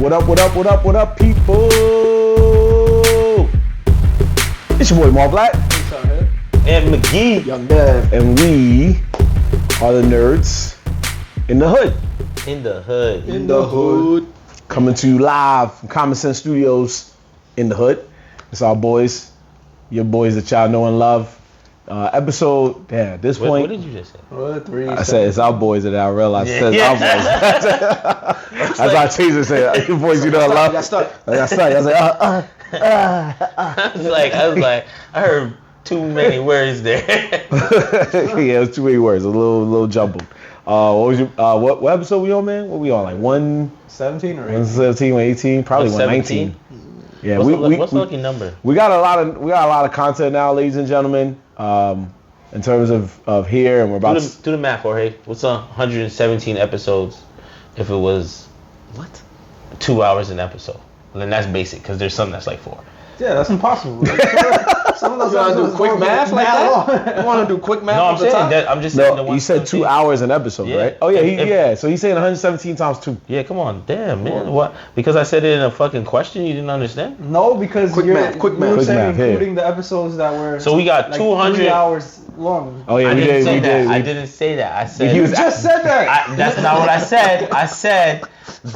What up, people? It's your boy, Mar Black. And McGee. Young Dev. And we are the Nerdz in the hood. In the hood. In the hood. Coming to you live from Common Sense Studios in the hood. It's our boys. Your boys that y'all know and love. Episode, at this point. What did you just say? I said it's our boys that I realized it says our boys. That's why I changed it. Say your boys, you know I love. I got stuck. I was like, I was like, I heard too many words there. Yeah, it was too many words. A little jumbled. What was your what episode we on, man? What we on? Like 117 or 117 or 18? Probably 119. Yeah, what's the lucky number? We got a lot of content now, ladies and gentlemen. In terms of here, and we're about to do the math, Jorge. What's 117 episodes if it was 2 hours an episode? And then that's basic because there's some that's like 4. Yeah, that's impossible. Some of those you want to do quick math like that? You want to do quick math? No, I'm saying that. I'm just saying. No, you said 2 hours an episode, right? Oh yeah, So he's saying 117 times 2. Yeah, come on, damn man. What? Because I said it in a fucking question, you didn't understand? No, because quick math. You're saying including the episodes that were. So we got like 3 hours long. Oh yeah, I didn't say that. I didn't say that. I said you just said that. That's not what I said. I said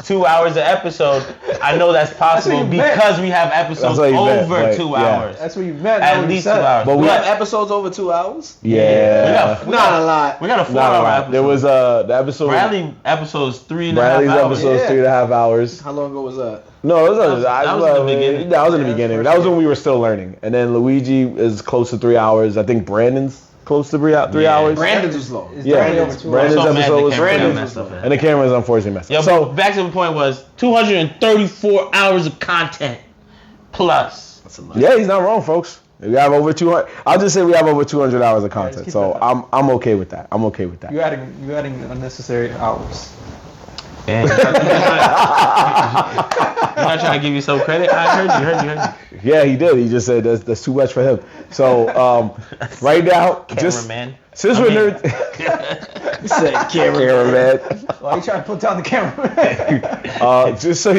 2 hours an episode. I know that's possible because we have episodes over 2 hours. That's what you meant. At least 2 hours. But we have episodes over 2 hours? Yeah. We got a lot. We got a 4-hour episode. There was the episode. Bradley episode's 3.5 hours. Bradley's episode's 3.5 hours. How long ago was that? No, that was in the beginning. That was in the beginning. That was when we were still learning. And then Luigi is close to 3 hours. I think Brandon's close to 3 hours. Brandon's was low. Brandon's episode was Brandon's. And the camera's unfortunately messed up. So back to the point was 234 hours of content plus. That's a lot. Yeah, he's not wrong, folks. We have over 200. I'll just say we have over 200 hours of content. So I'm okay with that. You're adding unnecessary hours. You're not trying to give yourself credit? I heard you. Yeah, he did. He just said that's too much for him. So right now, since we're nerds, he said cameraman. Why are you trying to put down the camera? just so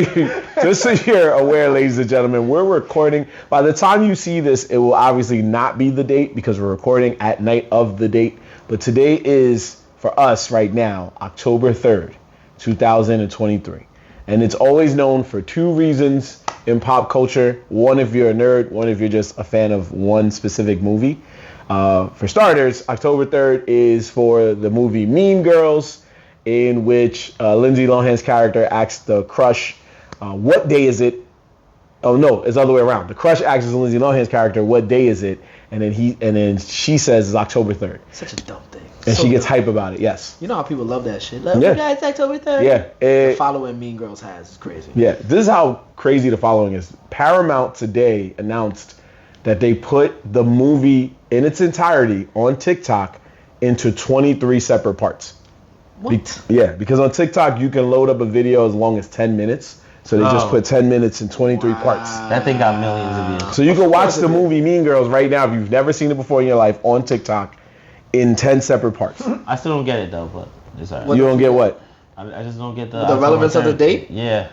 you're aware, ladies and gentlemen, we're recording. By the time you see this, it will obviously not be the date because we're recording at night of the date. But today is, for us right now, October 3rd. 2023. And it's always known for 2 reasons in pop culture. One, if you're a nerd. One, if you're just a fan of one specific movie. For starters, October 3rd is for the movie Mean Girls, in which Lindsay Lohan's character asks the crush, what day is it? Oh no, it's the other way around. The crush asks Lindsay Lohan's character, what day is it? And then she says it's October 3rd. Such a dumb thing. And she gets hype about it, yes. You know how people love that shit. Like, yeah, it's October 3rd. Yeah. The following Mean Girls has is crazy. Yeah, this is how crazy the following is. Paramount today announced that they put the movie in its entirety on TikTok into 23 separate parts. What? Because on TikTok you can load up a video as long as 10 minutes. So they just put 10 minutes in 23 parts. That thing got millions of views. So you can watch the movie Mean Girls right now if you've never seen it before in your life on TikTok in 10 separate parts. I still don't get it though, but it's alright. You don't get what? I just don't get the relevance of the date? Yeah.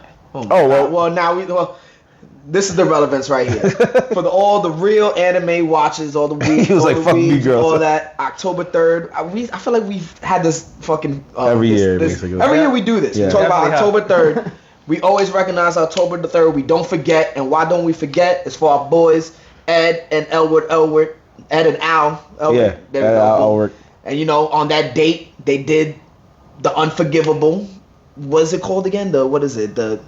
This is the relevance right here. For all the real anime watchers, all the weeks, he was like, fuck me, girls. All that, October 3rd. I feel like we've had this fucking... every year, basically. Every year we do this. Yeah. We talk about October 3rd. We always recognize October the 3rd. We don't forget. And why don't we forget? It's for our boys, Ed and Elwood. Ed and Al. Elwood. Yeah, Elwood. And on that date, they did the Unforgivable. What is it called again? What is it? They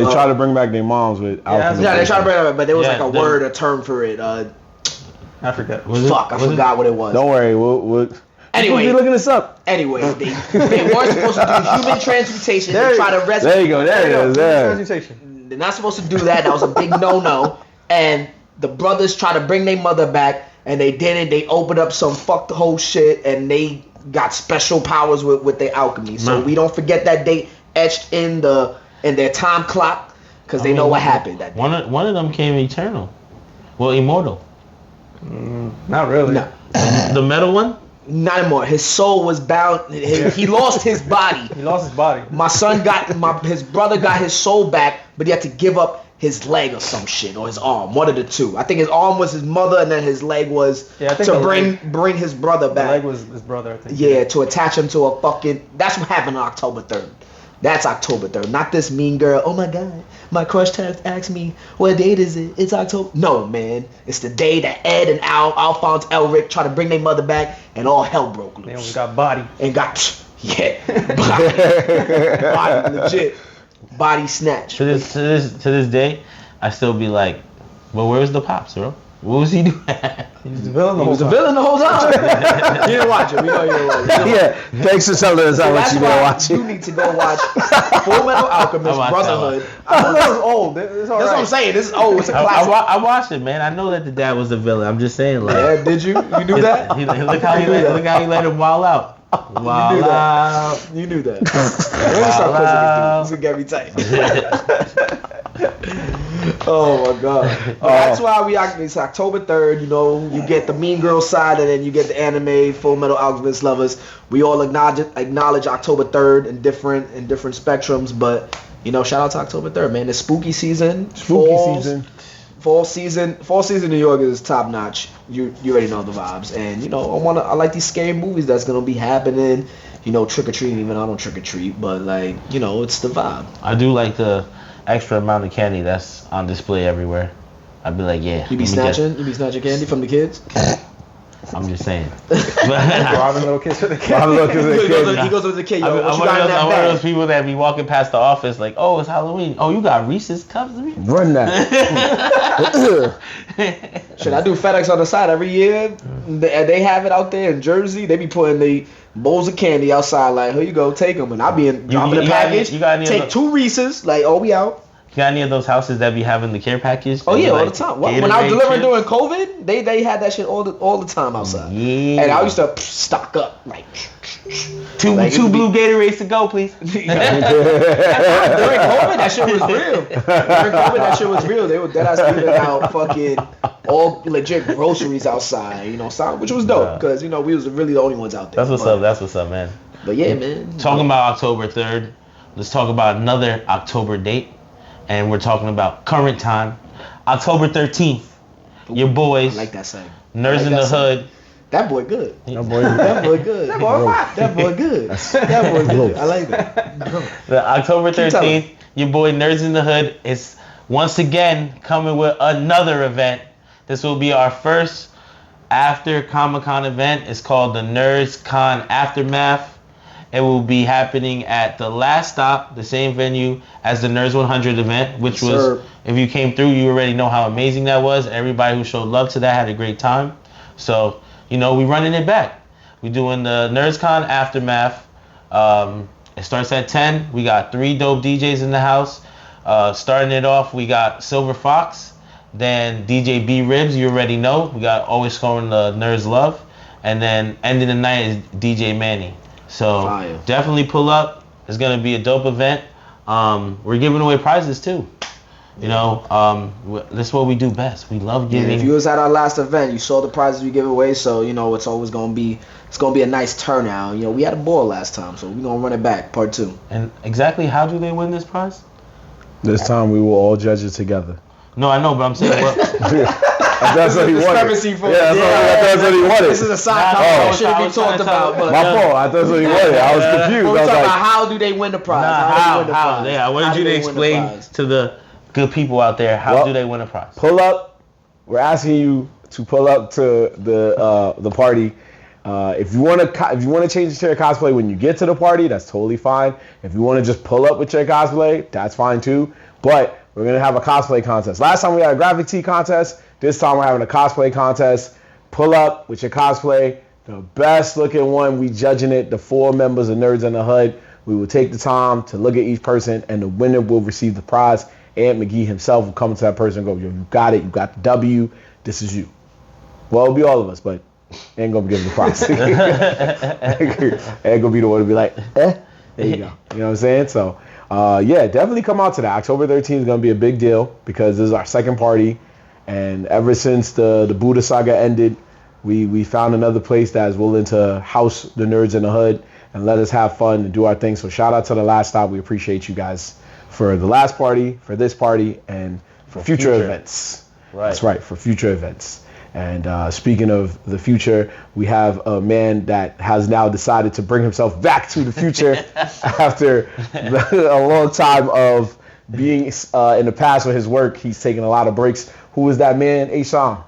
try to bring back their moms with alcohol. Yeah, they try to bring it back, but there was a term for it. I forgot. I forgot what it was. Don't worry, we'll Anyway, you're looking this up. Anyway, they weren't supposed to do human transmutation. They try to rescue. There you go. There it is. Transmutation. They're not supposed to do that. That was a big no-no. And the brothers try to bring their mother back, and they didn't. They opened up some fucked whole shit, and they got special powers with their alchemy. So we don't forget that date etched in their time clock, because they know what happened that day. One of them came eternal. Well, immortal. Not really. No. The metal one? Not anymore. His soul was bound. He lost his body. He lost his body. My son his brother got his soul back, but he had to give up his leg or some shit, or his arm, one of the two. I think his arm was his mother, and then his leg was to bring his brother back. The leg was his brother, I think. Yeah, to attach him to a fucking. That's what happened on October 3rd. That's October 3rd. Not this mean girl. Oh my God, my crush asked me what date is it? It's October. No, man, it's the day that Ed and Alphonse Elric tried to bring their mother back, and all hell broke loose. They almost got body. And got body legit. Body snatch. To this day, I still be like, well, where's the pops, bro? What was he doing? He was the villain the whole time. villain the whole time. You didn't watch it. We know you didn't watch it. Yeah, thanks for telling us how much you been watching. You need to go watch Full Metal Alchemist Brotherhood. I thought that was old. It's all That's what I'm saying. This is old. It's a classic. I watched it, man. I know that the dad was the villain. I'm just saying, like. Yeah, did you? You knew that? Look how he let him wild out. You knew that. You knew that. Let me start pushing these dudes. This will get me tight. Oh my God. That's why it's October 3rd, you know, you get the Mean Girl side and then you get the anime Full Metal Alchemist lovers. We all acknowledge October 3rd in different spectrums, but you know, shout out to October 3rd, man. It's spooky season. Fall season New York is top notch. You already know the vibes. And you know, I like these scary movies that's gonna be happening. You know, trick or treating, even I don't trick or treat, but like, you know, it's the vibe. I do like the extra amount of candy that's on display everywhere. I'd be like, yeah. You be snatching candy from the kids? I'm just saying. Robbing little kids for the kid. He goes with the kid. Yo, I'm one of those people that be walking past the office like, oh, it's Halloween. Oh, you got Reese's cups? Run that. Shit, I do FedEx on the side every year. They have it out there in Jersey. They be putting the bowls of candy outside like, here you go, take them. And I be dropping the package. Take 2 Reese's. Like, oh, we out. You got any of those houses that be having the care package? Oh yeah, all the time. When I was delivering during COVID, they had that shit all the time outside. Yeah. And I used to stock up like two blue Gatorades to go, please. During COVID, that shit was real. They were dead ass giving out fucking all legit groceries outside. You know, which was dope because you know we was really the only ones out there. That's what's up, man. But yeah, man. Talking about October 3rd, let's talk about another October date. And we're talking about current time, October 13th. Your boys, I like that saying. Nerdz in the Hood. That boy good. That boy good. That boy good. I like that. The October 13th, your boy Nerdz in the Hood is once again coming with another event. This will be our first after Comic-Con event. It's called the Nerdz Con Aftermath. It will be happening at the last stop, the same venue as the Nerdz 100 event, which was, if you came through, you already know how amazing that was. Everybody who showed love to that had a great time. So, you know, we running it back. We doing the NerdzCon Aftermath. It starts at 10. We got 3 dope DJs in the house. Starting it off, we got Silver Fox, then DJ B Ribs, you already know. We got always scoring the Nerdz love. And then ending the night is DJ Manny. So definitely pull up. It's gonna be a dope event. We're giving away prizes too. You know, that's what we do best. We love giving. Yeah, if you was at our last event, you saw the prizes we give away. So you know, it's gonna be a nice turnout. You know, we had a ball last time, so we're gonna run it back, part 2. And exactly how do they win this prize? This time we will all judge it together. No, I know, but I'm saying what. That's what he wanted. That's what he wanted. This is a side topic that should be talked about. But my fault. I thought that's what he wanted. I was confused. We're talking about how do they win the prize? How? Yeah, I wanted you to explain to the good people out there how do they win a prize. Pull up. We're asking you to pull up to the party. If you want to change to your cosplay when you get to the party, that's totally fine. If you want to just pull up with your cosplay, that's fine too. But we're gonna have a cosplay contest. Last time we had a graphic tee contest. This time we're having a cosplay contest. Pull up with your cosplay. The best looking one, we judging it. The 4 members of Nerdz in the Hood. We will take the time to look at each person, and the winner will receive the prize. Ant McGee himself will come to that person and go, yo, you got it. You got the W. This is you. Well, it'll be all of us, but ain't gonna give him the prize. Ain't gonna be the one to be like, there you go. You know what I'm saying? So, yeah, definitely come out to that. October 13th is gonna be a big deal because this is our second party. And ever since the Buddha saga ended, we found another place that is willing to house the Nerds in the Hood and let us have fun and do our thing. So shout out to the Last Stop. We appreciate you guys for the last party, for this party, and for future events. Right. That's right, for future events. And speaking of the future, we have a man that has now decided to bring himself back to the future after a long time of being in the past with his work. He's taking a lot of breaks. Who is that man, Asan?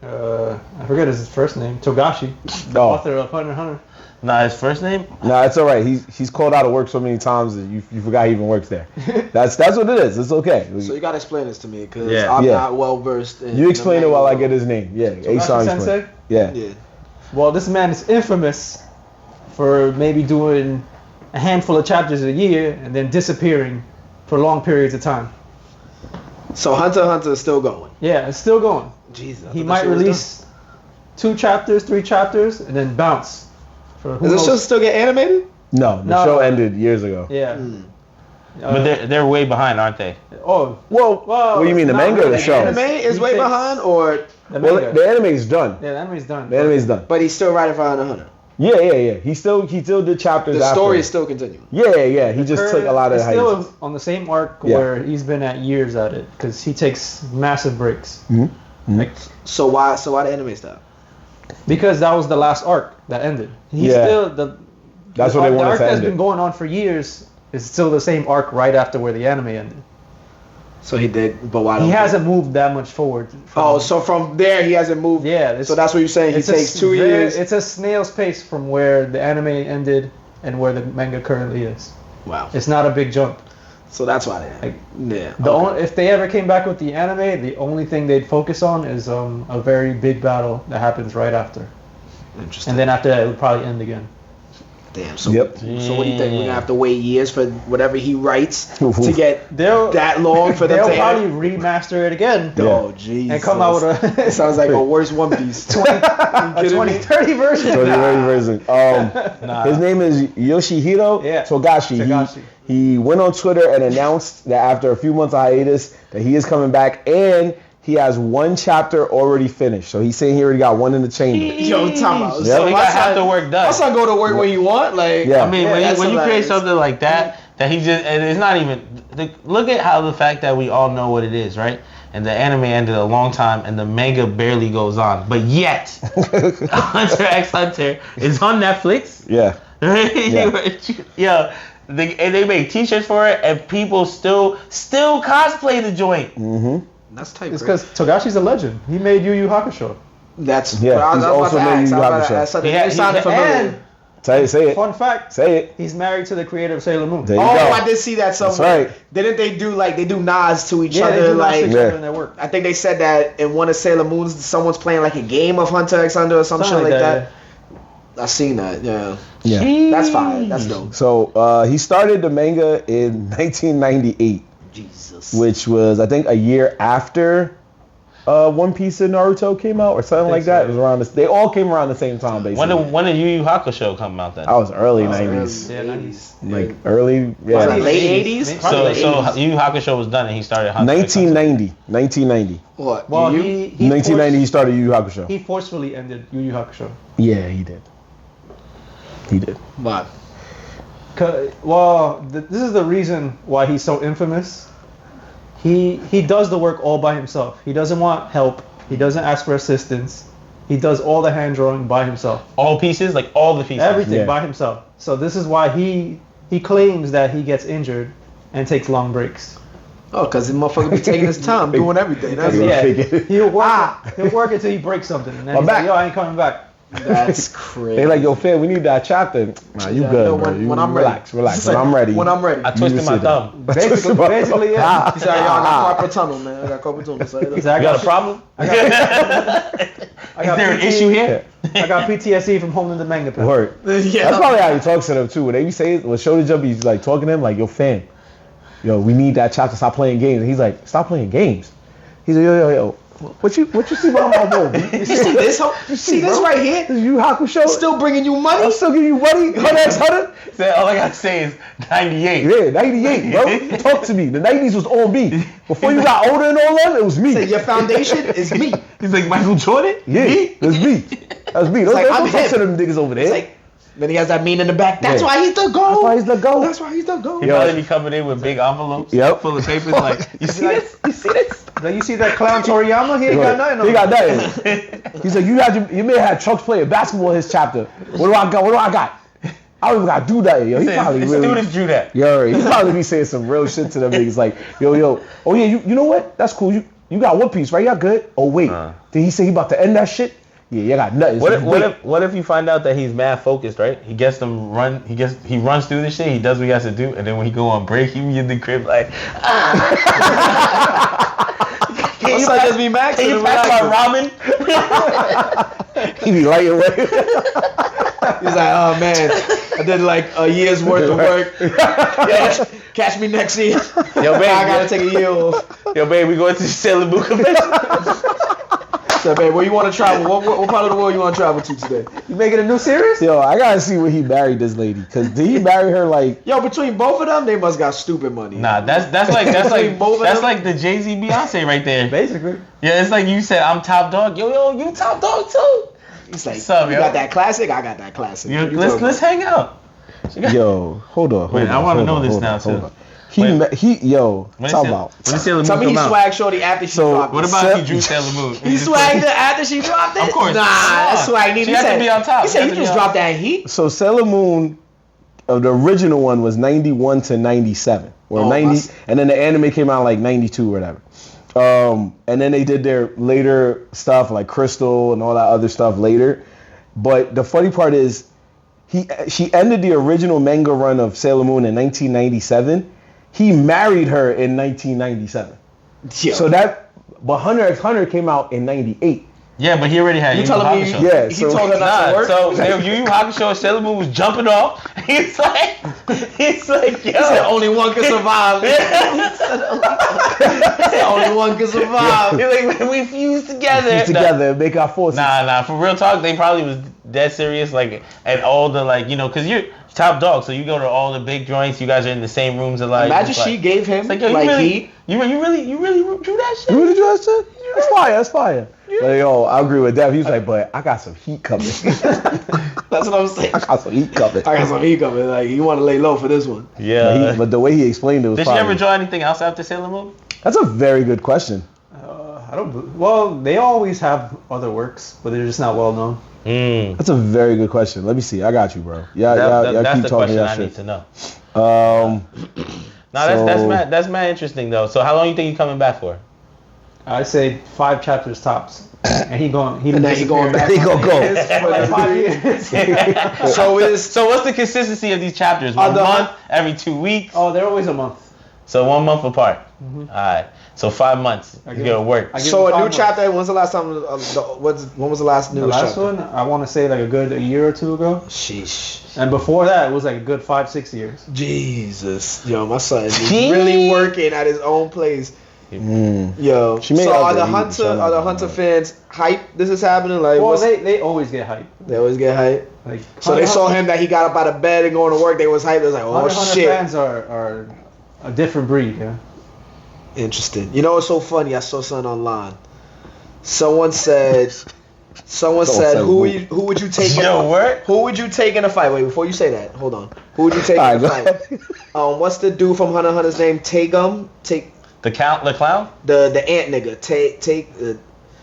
I forget his first name. Togashi, the Oh. author of Hunter x Hunter. Nah, his first name? No, it's all right. He's called out of work so many times that you forgot he even works there. That's what it is. It's okay. So you gotta explain this to me because Yeah. I'm Yeah. not well versed in. You explain the it while I manga get his name. Yeah, Togashi Asan Sensei? explain. Yeah. Yeah. Well, this man is infamous for maybe doing a handful of chapters a year and then disappearing for long periods of time. So Hunter x Hunter is still going. Yeah, it's still going. Jesus. He might release 2 chapters, 3 chapters, and then bounce. For who Does this show knows? still get animated? No, the No. show ended years ago. Yeah. But they're way behind, aren't they? Oh, Well, what do you mean, the not manga or the really. show? Anime is way behind, or the Well, manga. the anime's done. Yeah, the anime's done. The anime's done. but he's still writing for Hunter x Hunter. Yeah. He still did chapters. The after. story is still continuing. Yeah. He just took a lot of It's still hiatus. on the same arc Yeah. where he's been at years at it because he takes massive breaks. Like, So why the anime stop? because that was the last arc that ended. He's Yeah. still That's the what they arc wanted to that's end been it. going on for years is still the same arc right after where the anime ended. So he did, but why? He don't hasn't moved that much forward. Oh, so from there he hasn't moved. Yeah, So that's what you're saying. He it's takes 2 years. It's a snail's pace from where the anime ended and where the manga currently is. Wow. It's not a big jump. So that's why they. Like, Yeah. The okay. only, if they ever came back with the anime, the only thing they'd focus on is a very big battle that happens right after, Interesting. and then after that it would probably end again. Damn. So, Yep. so what do you think? We're gonna have to wait years for whatever he writes to get They'll that long for them they'll to probably remaster it again Oh jeez. and come out with a It sounds like a worse One Piece. 2030 version. So the very version. Nah. His name is Yoshihiro Yeah. Togashi. Togashi. He went on Twitter and announced that after a few months of hiatus that he is coming back and he has 1 chapter already finished. So he's saying he already got 1 in the chamber. Yo, time out. Yeah. So he my got half son- the work My done. son go to work when you want. Like, Yeah. I mean, Yeah, when that's you create hilarious. something like that he just, and it's not even, look at how the fact that we all know what it is, right? And the anime ended a long time, and the manga barely goes on. But yet, Hunter x Hunter is on Netflix. Yeah. Yo, and they make T-shirts for it, and people still cosplay the joint. That's type. It's because Togashi's a legend. He made Yu Yu Hakusho. That's Yeah, I was he's about also to made ask. Yu I Yu was about to Hakusho. ask something. Yeah, It sounded familiar. And Say it. fun fact, Say it. he's married to the creator of Sailor Moon. There you Oh, go. I did see that somewhere. That's right. Didn't they do nods to each Yeah, they other? do Like, like, Yeah. in their work. I think they said that in one of Sailor Moon's, someone's playing like a game of Hunter x Hunter or some shit like that. I seen that. Yeah, Yeah. that's fine. That's dope. So he started the manga in 1998, Jesus. which was I think a year after One Piece and Naruto came out or something like so, that. yeah. It was around this. They all came around the same time basically. When did Yu Yu Hakusho come out then? I was early Early 90s. Yeah, 90s. Like early, Was it yeah. late 80s? So Late 80s. Yu Yu Hakusho was done, and he started Hunter x Hunter. 1990. What? Well, you? he 1990 he started Yu Yu Hakusho. he forcefully ended Yu Yu Hakusho. Yeah, he did. He did. What? This is the reason why he's so infamous. He does the work all by himself. He doesn't want help. He doesn't ask for assistance. He does all the hand drawing by himself. All pieces, like all the pieces. Everything Yeah. by himself. So this is why he claims that he gets injured and takes long breaks. Oh, because the motherfucker be taking his time doing everything. That's Yeah. Yeah, figure it. he'll work until he breaks something, and then My he's back. like, "Yo, I ain't coming back." That's crazy. They like, yo, Fed, we need that chapter. Nah, you Yeah, good, no, bro. when- You when I'm relax, ready. relax. When I'm ready. When I'm ready. I twisted my sit thumb. Basically, yeah. He said, yo, I got carpal tunnel, man. I got carpal tunnel. So He said, You got a problem? I Is got there an PT issue here? I got PTSD from holding the manga pen. Word. yeah. That's probably how he talks to them too. When they be saying, when Shoulder Jump, he's like talking to him like, yo, fam, yo, we need that chapter. Stop playing games. And he's like, stop playing games. He's like, yo, What you see about my bowl? You see this? See this right here? This Yu Hakusho? Still bringing you money? I'm still giving you money? 100? Said all I gotta say is 98. Yeah, 98, bro. Talk to me. The 90s was on me. Before you got older and all that, it was me. Say your foundation is me. He's like Michael Jordan? Yeah, Me? that's me. That's me. Don't like, don't I'm talk to him. them niggas over there. It's like, then he has that mean in the back. That's Yeah. why he's the GOAT. That's why he's the GOAT. That's why he's the GOAT. He probably be coming in with big envelopes full of papers like, you see this? You see this? Like, you see that clown Toriyama? He ain't got nothing on He got him. nothing. He's like, you may have had Chuck's playing basketball in his chapter. What do I got? What do I got? I don't even gotta do that, yo. He probably His really. students drew that. Yo, he probably be saying some real shit to them niggas like, yo. Oh yeah, you know what? That's cool. You got One Piece, right? Y'all good? Oh wait, did he say he about to end that shit? Yeah, you got nothing. What if you find out that he's mad focused, right? He gets them run. He runs through this shit. He does what he has to do, and then when he go on break, he be in the crib like, What's up, just be Max? Can you pass my ramen? He be lighting away. He's like, oh man, I did like a year's worth of work. Yeah, catch me next year. Yo, babe, I gotta take a year off. Yo, babe, we going to the Sailor Moon convention. So, babe, where you want to travel? What part of the world you want to travel to today? You making a new series? Yo, I gotta see when he married this lady. Cause did he marry her like? Yo, between both of them, they must got stupid money. Nah, that's like the Jay-Z Beyonce right there. Basically. Yeah, it's like you said, I'm top dog. Yo, you top dog too. He's like, What's up, you yo? got that classic? I got that classic. Yo, let's hang out. Yo, hold on. Wait, I want to know this now too. Talk about. When Sailor Moon Tell me he come out. swag shorty after she dropped What it. about if he drew Sailor Moon? He swagged her after she dropped it? Of course. Nah, that's swag. She has to be on top. He She said has you to be just on dropped that heat. So Sailor Moon, the original one was 91 to 97, or 90, and then the anime came out like 92 or whatever. And then they did their later stuff like Crystal and all that other stuff later. But the funny part is, she ended the original manga run of Sailor Moon in 1997. He married her in 1997. Yo. So but Hunter x Hunter came out in 98. Yeah, but he already had You Yu telling me? Hakusho. Yeah, He so- told her not to work. So Yu Yu Hakusho, Sailor Moon was jumping off. He's like, yo. He said only one can survive. Only one can survive. He's like, we fused together. Together and make our forces. Nah, for real talk, they probably was dead serious, like, at all the, like, you know, because you're top dog, so you go to all the big joints, you guys are in the same rooms a lot. Imagine she gave him like, yo, you really drew that shit? You really do that shit? That's fire. That's fire. But yo, I agree with Dev. He was like, but I got some heat coming. That's what I'm saying. I got some heat coming. I got some heat coming. Like, you want to lay low for this one. Yeah. But the way he explained it was Did she fire. ever draw anything else after Sailor Moon? That's a very good question. Well, they always have other works, but they're just not well known. That's a very good question. Let me see. I got you, bro. Yeah, That's keep the talking question that I shit. need to know. So- That's mad interesting though. So how long you think he's coming back for? I say 5 chapters tops, and he going back. He gonna go. For like 5 years. So what's the consistency of these chapters? One month, every 2 weeks? Oh, they're always a month. So 1 month apart. All right. So 5 months. You're gonna work. So a new chapter. When's the last time? When was the last The newest last chapter? one, I want to say like a year or two ago. Sheesh. And before that, it was like a good 5-6 years. Jesus. Yo, my son is really working at his own place. Yo. She made So up are the the heat, Hunter so are the I'm Hunter not- fans hype? This is happening. Like, Well, what's, they always get hyped. they always get hype. Like So they saw him that he got up out of bed and going to work. They was hyped. They was like, oh Hunter shit. fans are a different breed. Yeah. Interesting. You know what's so funny? I saw something online. Someone said, who would you take? Yo, what? Who would you take in a fight? Wait, before you say that, hold on. Who would you take in a fight? What's the dude from Hunter x Hunter's name? The clown? The ant nigga.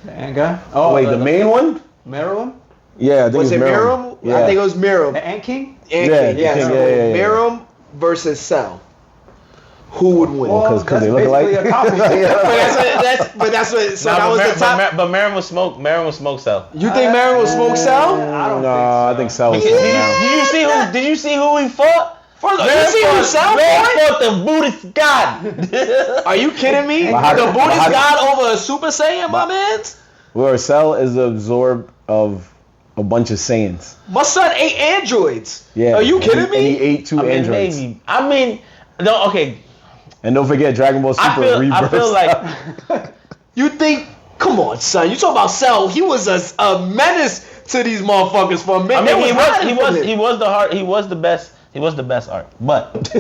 The ant guy. Oh, wait, the main one? Meruem? Yeah, I think Was it Miram. Miram? I think it was Miram. The Ant King? Ant Yeah, King, yes. yeah. Miram versus Cell. Who would win? Well, 'cause they look alike. A copy. But that's what. So that was the top. But Marin was smoke cell. You think Marin will smoke Cell? I don't No, I think Cell was Did you see who he fought? You see who Cell fought the Buddhist god. Are you kidding me? But The Buddhist how- god over a Super Saiyan, my man? Where Cell is absorbed of a bunch of Saiyans. My son ate androids. Yeah. Are you and kidding he me? ate 2 androids. No, okay. And don't forget Dragon Ball Super Rebirth. I feel like You think Come on, son. You talk about Cell. He was a menace to these motherfuckers for a minute. I mean, he was the best. He was the best art. But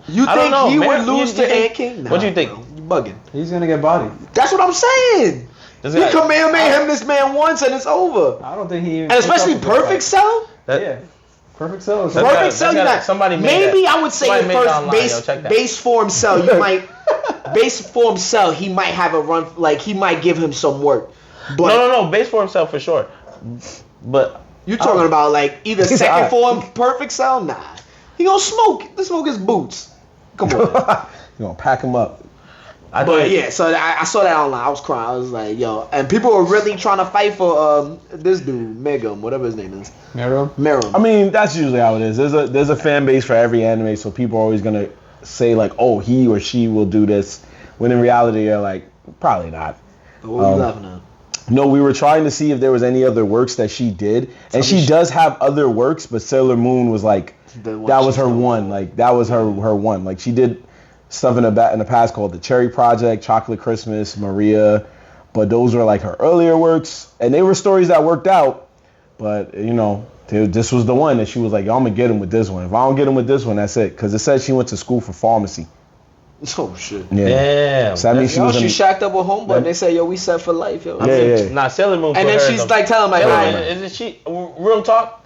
you think he would lose to Ant King? Nah, what do you think? Bro, you bugging. He's gonna get bodied. That's what I'm saying. He Kamehameha him this man once and it's over. I don't think he. And especially Perfect Cell. Yeah. Perfect Cell. Perfect Cell. Somebody made maybe that. I would say at first base form Cell. You might base form Cell. He might have a run. Like he might give him some work. But no. Base form Cell for sure. But you talking about like either second form Perfect Cell? Nah. He gonna smoke. Let's smoke his boots. Come on. You gonna pack him up. But yeah, so I saw that online. I was crying. I was like, yo. And people were really trying to fight for this dude, Megum, whatever his name is. Merum. I mean, that's usually how it is. There's a fan base for every anime, so people are always gonna say like, oh, he or she will do this, when in reality they're like, probably not. What are you laughing at? No, we were trying to see if there was any other works that she did, and she does have other works, but Sailor Moon was like, that was her one. Like that was her one. Like she did stuff in the past called the Cherry Project, Chocolate Christmas, Maria, but those were like her earlier works, and they were stories that worked out. But you know, this was the one that she was like, yo, I'm gonna get him with this one. If I don't get him with this one, that's it. Because it said she went to school for pharmacy. Oh shit! Yeah. Damn. So that means she shacked up with homeboy. And they say, yo, we set for life, yo. Yeah. Nah, Sailor Moon. And then she's like telling my guy, isn't she? Real talk.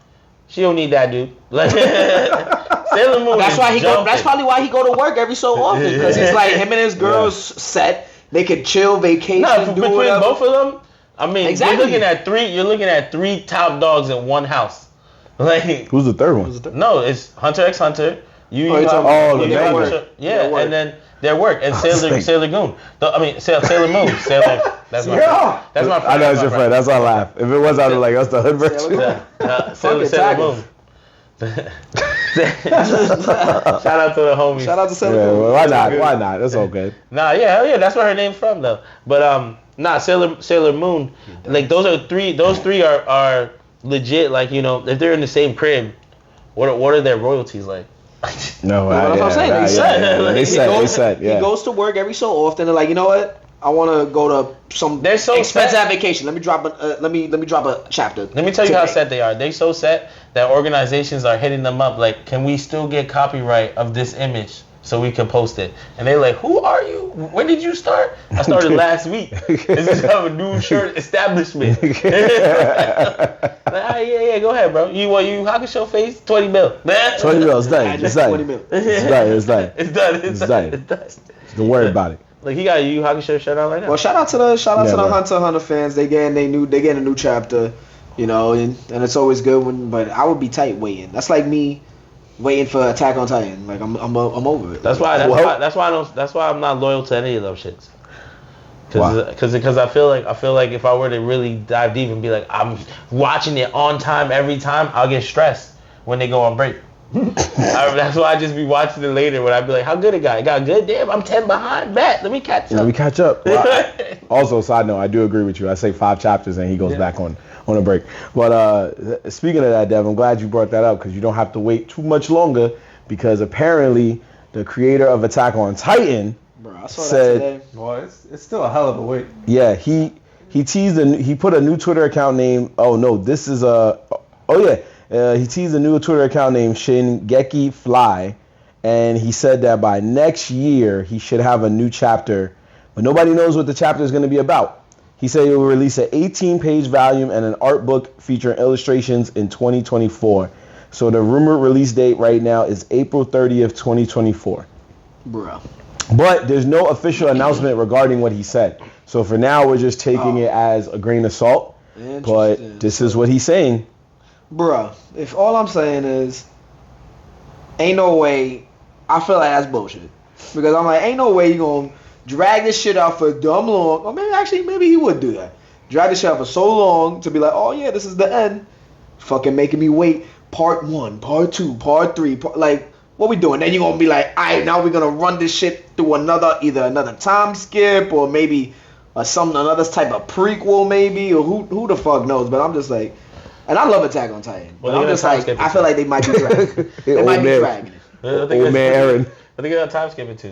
She don't need that dude. Like Sailor Moon. That's why he go. That's probably why he go to work every so often, because he's like him and his girls set. They could chill, vacation, do between whatever. both of them. I mean, exactly. You're looking at three top dogs in one house. Like who's the third one? No, it's Hunter x Hunter. The banger. Yeah, and then their work and Sailor Goon. Sailor Moon. That's my friend. That's my friend. I know it's your friend. That's why I laugh. If it was, I'd be like, that's the hood version. Sailor Moon. Shout out to the homies. Shout out to Sailor Moon. Well, why not? Why not? That's all good. Nah, hell yeah, that's where her name's from though. But Sailor Moon. Like those three are legit. Like, you know, if they're in the same crib, what are their royalties like? No, that's what I'm saying. They said. He goes to work every so often. They're like, you know what? I want to go to some expensive vacation. Let me drop a chapter. Let me tell you how set they are. They so set that organizations are hitting them up like, can we still get copyright of this image so we can post it? And they're like, who are you? When did you start? I started last week. This is a new shirt establishment. Like, yeah, go ahead, bro. You Hakusho face? 20 mil. 20 mil, it's done. It's done. 20 mil. It's done. It's done. Don't worry about it. Like he got a Yu Hakusho shirt on right now. Well, shout out to the Hunter x Hunter fans. They getting a new chapter, you know, and it's always good but I would be tight waiting. That's like me waiting for Attack on Titan. Like I'm over it. That's why I'm not loyal to any of those shits. Because I feel like if I were to really dive deep and be like, I'm watching it on time every time, I'll get stressed when they go on break. That's why I just be watching it later when I be like, how good it got? It got good? Damn, I'm 10 behind. Bet. Let me catch up. Well, also, side note, I do agree with you. I say 5 chapters and he goes back on a break. But speaking of that, Dev, I'm glad you brought that up because you don't have to wait too much longer because apparently the creator of Attack on Titan said, well, it's still a hell of a wait. Yeah, he teased he put a new Twitter account name. He teased a new Twitter account named Shingeki Fly, and he said that by next year he should have a new chapter, but nobody knows what the chapter is going to be about. He said he will release an 18-page volume and an art book featuring illustrations in 2024. So the rumored release date right now is April 30th, 2024. Bro. But there's no official announcement regarding what he said. So for now, we're just taking it as a grain of salt. But this is what he's saying. Bruh, if all I'm saying is, ain't no way, I feel like that's bullshit. Because I'm like, ain't no way you gonna drag this shit out for dumb long. Or maybe he would do that. Drag this shit out for so long to be like, oh yeah, this is the end. Fucking making me wait part 1, part 2, part 3, like, what we doing? Then you gonna be like, alright, now we're gonna run this shit through either another time skip or maybe another type of prequel maybe, or who the fuck knows. But I'm just like, and I love Attack on Titan. But I'm just like, I feel like they might be dragging. They might be dragging it. Old man Aaron. What they gonna time skip it to?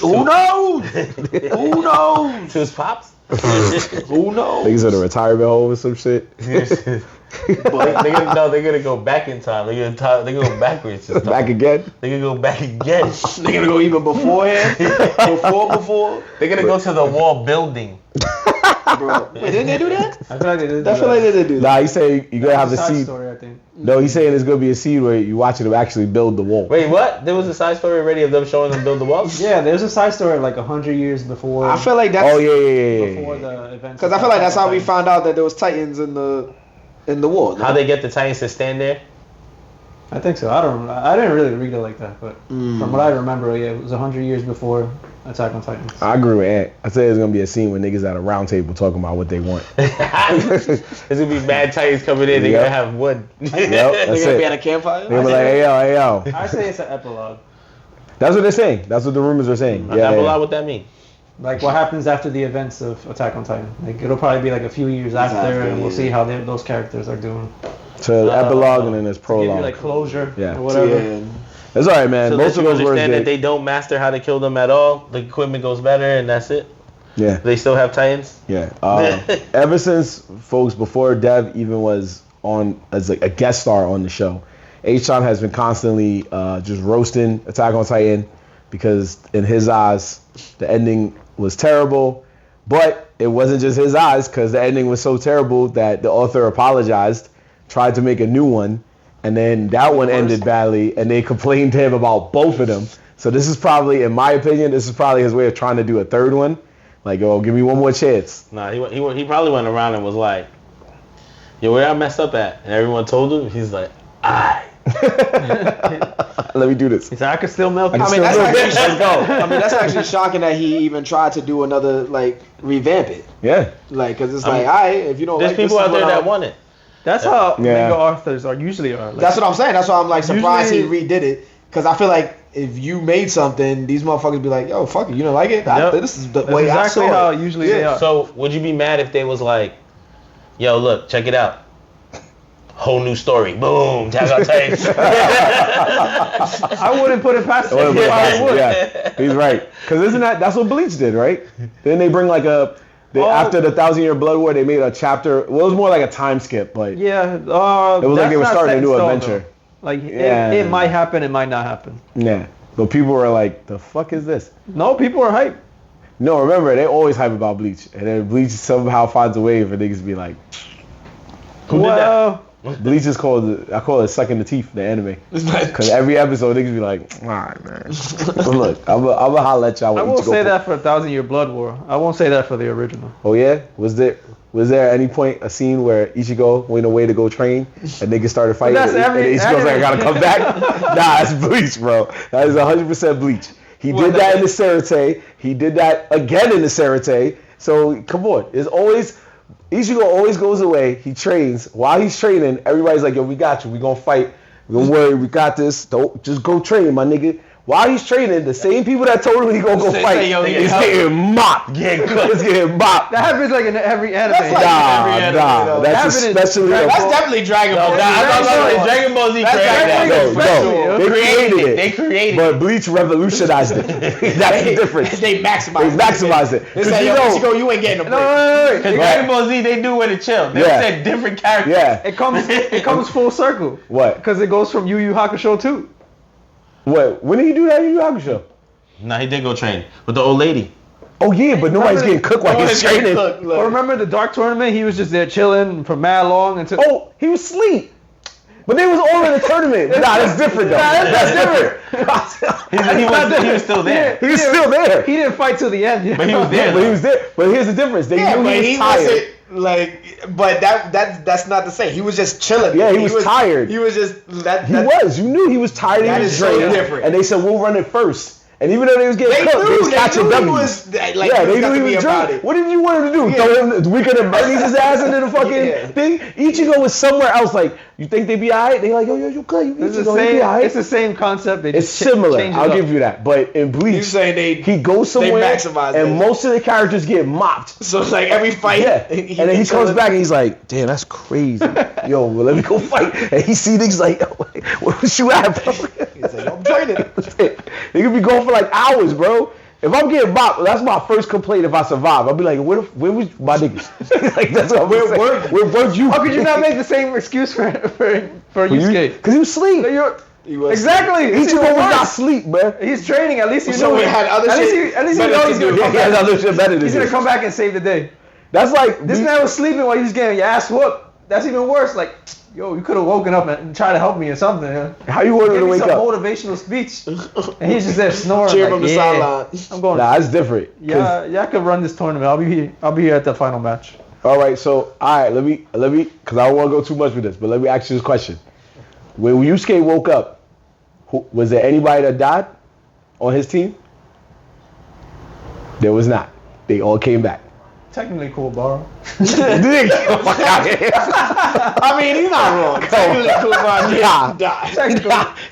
Who knows? Who knows? To his pops? Who knows? Niggas at a retirement home or some shit. But they're gonna go back in time. They're gonna go backwards. Back again? They're gonna go back again. They're gonna go even beforehand. Before. They're gonna go to the wall building. Bro, wait, didn't they do that? I feel like they did. I feel like they did do that. Nah, he's saying you're gonna have the Side scene. story, I think. No, he's saying there's gonna be a scene where you watching them actually build the wall. Wait, what? There was a side story already of them showing them build the walls? Yeah, there's a side story like 100 years before. I feel like that's. Oh yeah. Before the events. Because I feel like that's how we found out that there was Titans in the war. No? How they get the Titans to stand there? I think so. I didn't really read it like that, but from what I remember, yeah, it was 100 years before Attack on Titan. I agree with Ant. I said there's gonna be a scene where niggas at a round table talking about what they want. There's gonna be mad Titans coming in. They're Yep. gonna have wood. Yep, They're that's gonna be it. at a campfire. They were like, hey yo. I say it's an epilogue. That's what they're saying. That's what the rumors are saying. I'm not gonna lie, what that mean? Like what happens after the events of Attack on Titan. Like it'll probably be like a few years after, and we'll see how those characters are doing. So epilogue and then there's To give prologue. you like closure Yeah. or whatever. Yeah. That's alright, man. So Most that of you those words understand that get, they don't master how to kill them at all. The equipment goes better, and that's it. yeah. They still have Titans. Yeah. Ever since folks before Dev even was on as like a guest star on the show, H-Town has been constantly just roasting Attack on Titan because in his eyes the ending was terrible, but it wasn't just his eyes because the ending was so terrible that the author apologized, tried to make a new one, and then that one ended badly, and they complained to him about both of them. So this is probably, in my opinion, this is probably his way of trying to do a third one. Like, oh, give me one more chance. Nah, he probably went around and was like, yo, where I messed up at? And everyone told him. He's like, Let me do this. He said I could still milk. I mean, that's actually shocking that he even tried to do another, like, revamp it. Yeah. Like, because it's like, alright, if you don't there's like people this out there that want it. That's how Yeah. manga authors usually are. Like, That's what I'm saying. That's why I'm, like, surprised Usually- he redid it. Because I feel like if you made something, these motherfuckers be like, yo, fuck it, you don't like it? Yep. This is the That's way exactly I saw how it. usually they are. So would you be mad if they was like, yo, look, check it out. Whole new story. Boom. Attack on Titan. I wouldn't put it past him. I would. Yeah, he's right. Because that's what Bleach did, right? Then they bring like after the 1,000-Year Blood War, they made a chapter. Well, it was more like a time skip, but Yeah. it was like they were starting a new adventure. Though. Like Yeah. it might happen, it might not happen. Yeah. But people were like, the fuck is this? No, people are hype. No, remember, they always hype about Bleach. And then Bleach somehow finds a way for niggas to be like, Who did that? Bleach is I call it sucking the teeth, the anime. Because every episode niggas be like, alright, man. But look, I'm gonna holler at y'all. I won't say that for 1,000-Year Blood War. I won't say that for the original. Oh yeah? Was there at any point a scene where Ichigo went away to go train and niggas started fighting That's and every Ichigo's like, I gotta come back? Nah, that's Bleach, bro. That is 100% Bleach. He did that in the Serite. He did that again in the Serite. So come on. It's always Ichigo always goes away. He trains. While he's training, everybody's like, yo, we got you. We gonna fight. Don't worry. We got this. Don't just go train, my nigga. While he's training, the same people that told him he gonna go fight is getting mopped. It's getting mopped. That happens like in every anime. That's like every anime, though. That's especially. That's definitely Dragon Ball. Dragon Ball Z created that. They created it. They created it. But Bleach revolutionized it. That's the difference. They maximized it. They say, yo, Ichigo, you ain't getting a break. No. Because Dragon Ball Z, they knew where to chill. They said different characters. Yeah. It comes full circle. What? Because it goes from Yu Yu Hakusho too. What? When did he do that in Yu Yu Hakusho? Nah, he did go train with the old lady. Oh yeah, but nobody's getting cooked while he's training. But remember the Dark Tournament? He was just there chilling for mad long until. Oh, he was asleep. But they was all in the tournament. Nah, that's different though. That's different. He was still there. He was still there. He didn't fight till the end. But he was there. But he was there. But here's the difference. They knew he was tired. But that's not the same. He was just chilling. Yeah, he was tired. He was just You knew he was tired. That He was is so drained. different. And they said we'll run it first. And even though they was getting cooked, they was catching W's. They knew he was drunk. What did you want him to do? Throw him weaker than Bernie's his ass into the fucking thing? Ichigo was somewhere else. Like, you think they be alright? They like, yo, you good? It's the same concept. It's similar. I'll give you that. But in Bleach, he goes somewhere and most of the characters get mopped. So it's like every fight. Yeah. And then he comes back and he's like, damn, that's crazy. Yo, well, let me go fight. And he see niggas like, yo, what you at, bro? He's like, training. He could be going for like hours, bro. If I'm getting bopped, that's my first complaint if I survive. I'll be like, where was my niggas? Like, that's what where were you? How could you not make the same excuse for Yusuke? Because he was asleep. Exactly. He just always got sleep, man. He's training. At least you So know he had other shit. At least he knows he's gonna come He has back. other shit better than He's this. gonna come back and save the day. That's like This man was sleeping while he was getting your ass whooped. That's even worse. Like, yo, you could have woken up and tried to help me or something. Yeah. How you want him Give to me wake some up? motivational speech, and he's just there snoring. Cheer like, from the yeah, sideline. I'm going. Nah, it's different. Yeah, I could run this tournament. I'll be here at the final match. All right, so all right, let me, because I don't want to go too much with this, but let me ask you this question: when Yusuke woke up, was there anybody that died on his team? There was not. They all came back. Technically, cool, borrow. I mean, he's not wrong.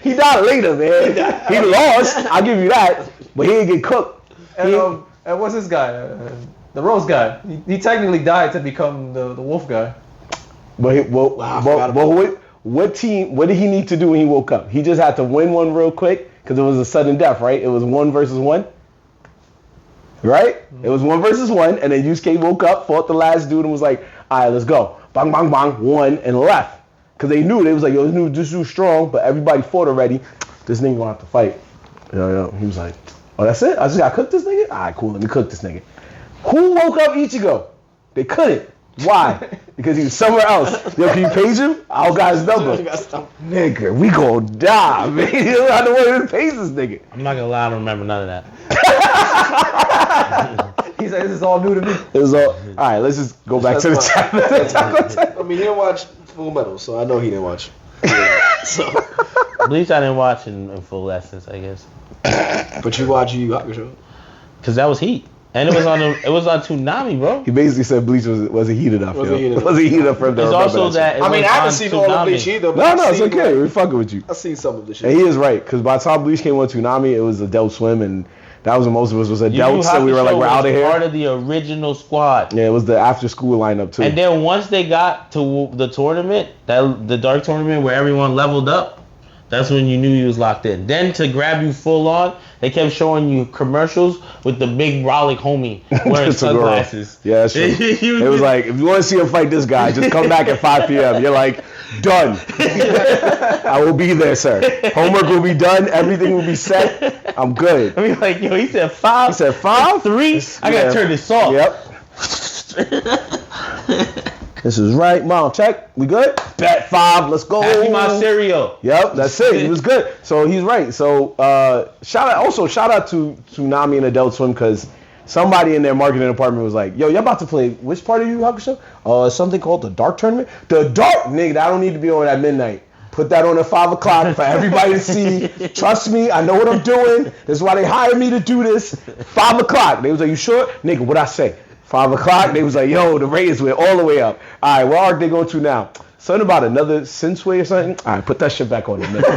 He died later, man. He lost. I'll give you that, but he didn't get cooked. And what's this guy? The Rose guy. He technically died to become the Wolf guy. But what team? What did he need to do when he woke up? He just had to win one real quick because it was a sudden death, right? It was 1 versus 1, right? It was 1 versus 1, and then Yusuke woke up, fought the last dude, and was like, "All right, let's go." Bang, bang, bang, won and left because they knew was like, "Yo, this dude's strong," but everybody fought already. This nigga gonna have to fight. Yo. He was like, "Oh, that's it? I just gotta cook this nigga? All right, cool. Let me cook this nigga." Who woke up Ichigo? They couldn't. Why? Because he was somewhere else. Yo, can you page him? I don't got his number. Nigga, we gon' die, man. You don't have to worry to page this nigga. I'm not gonna lie, I don't remember none of that. He's like, this is all new to me. It was all right, let's just go back to the chapter. I mean, he didn't watch Full Metal, so I know he didn't watch. So, Bleach I didn't watch in full essence, I guess. but you watch Yu Yu Hakusho. Cause that was heat. And it was on Toonami, bro. He basically said Bleach wasn't heat enough, Wasn't heat enough. Wasn't heat enough for him to It's remember also that. I mean, I haven't on seen all of Toonami. Bleach either. But No, I've it's seen, okay. We're fucking with you. I've seen some of the shit. And he is right, because by the time Bleach came on Toonami, it was Adult Swim, and that was when most of us was Yu Yu adults, so we were like, Hakusho we're out of was here. Part of the original squad. Yeah, it was the after school lineup too. And then once they got to the tournament, the dark tournament where everyone leveled up, that's when you knew you was locked in. Then to grab you full on, they kept showing you commercials with the big brolic homie wearing sunglasses. Yeah, that's true. It was like, if you want to see him fight this guy, just come back at 5 p.m. You're like, done. I will be there, sir. Homework will be done. Everything will be set. I'm good. I mean, like, yo, he said 5. He said 5? 3. I gotta turn this off. Yep. This is right. Mom, check. We good? Bet 5. Let's go. Happy my cereal. Yep, that's it. He was good. So he's right. So shout out to Toonami and Adult Swim, because somebody in their marketing department was like, yo, y'all about to play which part of Yu Yu Hakusho? Something called the Dark Tournament? The Dark, nigga, that don't need to be on at midnight. Put that on at 5 o'clock for everybody to see. Trust me, I know what I'm doing. This is why they hired me to do this. 5 o'clock. They was like, you sure? Nigga, what I say? 5 o'clock, they was like, yo, the ratings went all the way up. All right, what arc they going to now? Something about another Sensei or something? All right, put that shit back on the minute.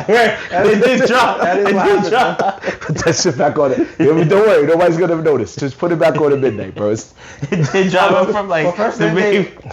It did drop. That is what happened. Put that shit back on it. Don't worry, nobody's going to notice. Just put it back on at midnight, bro. It did drop from like first the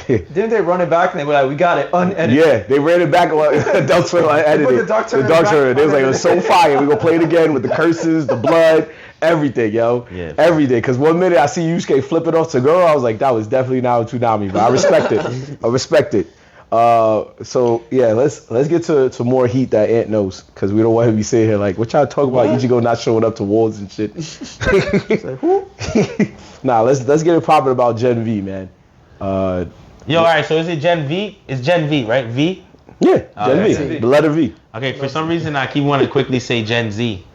didn't they run it back and they were like, we got it unedited? Yeah, they ran it back on Adult Swim edited. They put the Dark Tournament back Tournament. They was like, it was so fire. We gonna play it again with the curses, the blood, everything, yo. Yeah. Everything. Because one minute I see Yusuke flip it off to girl, I was like, that was definitely now Toonami, but I respect it. I respect it. So yeah, let's get to more heat that Ant knows, because we don't want him to be sitting here like, what y'all talk about Ichigo not showing up to wars and shit. Nah, let's get it popping about Gen V, man. Yo, all right. So is it Gen V? It's Gen V, right? V. Yeah, Gen okay. V, the letter V. Okay. For some reason, I keep wanting to quickly say Gen Z.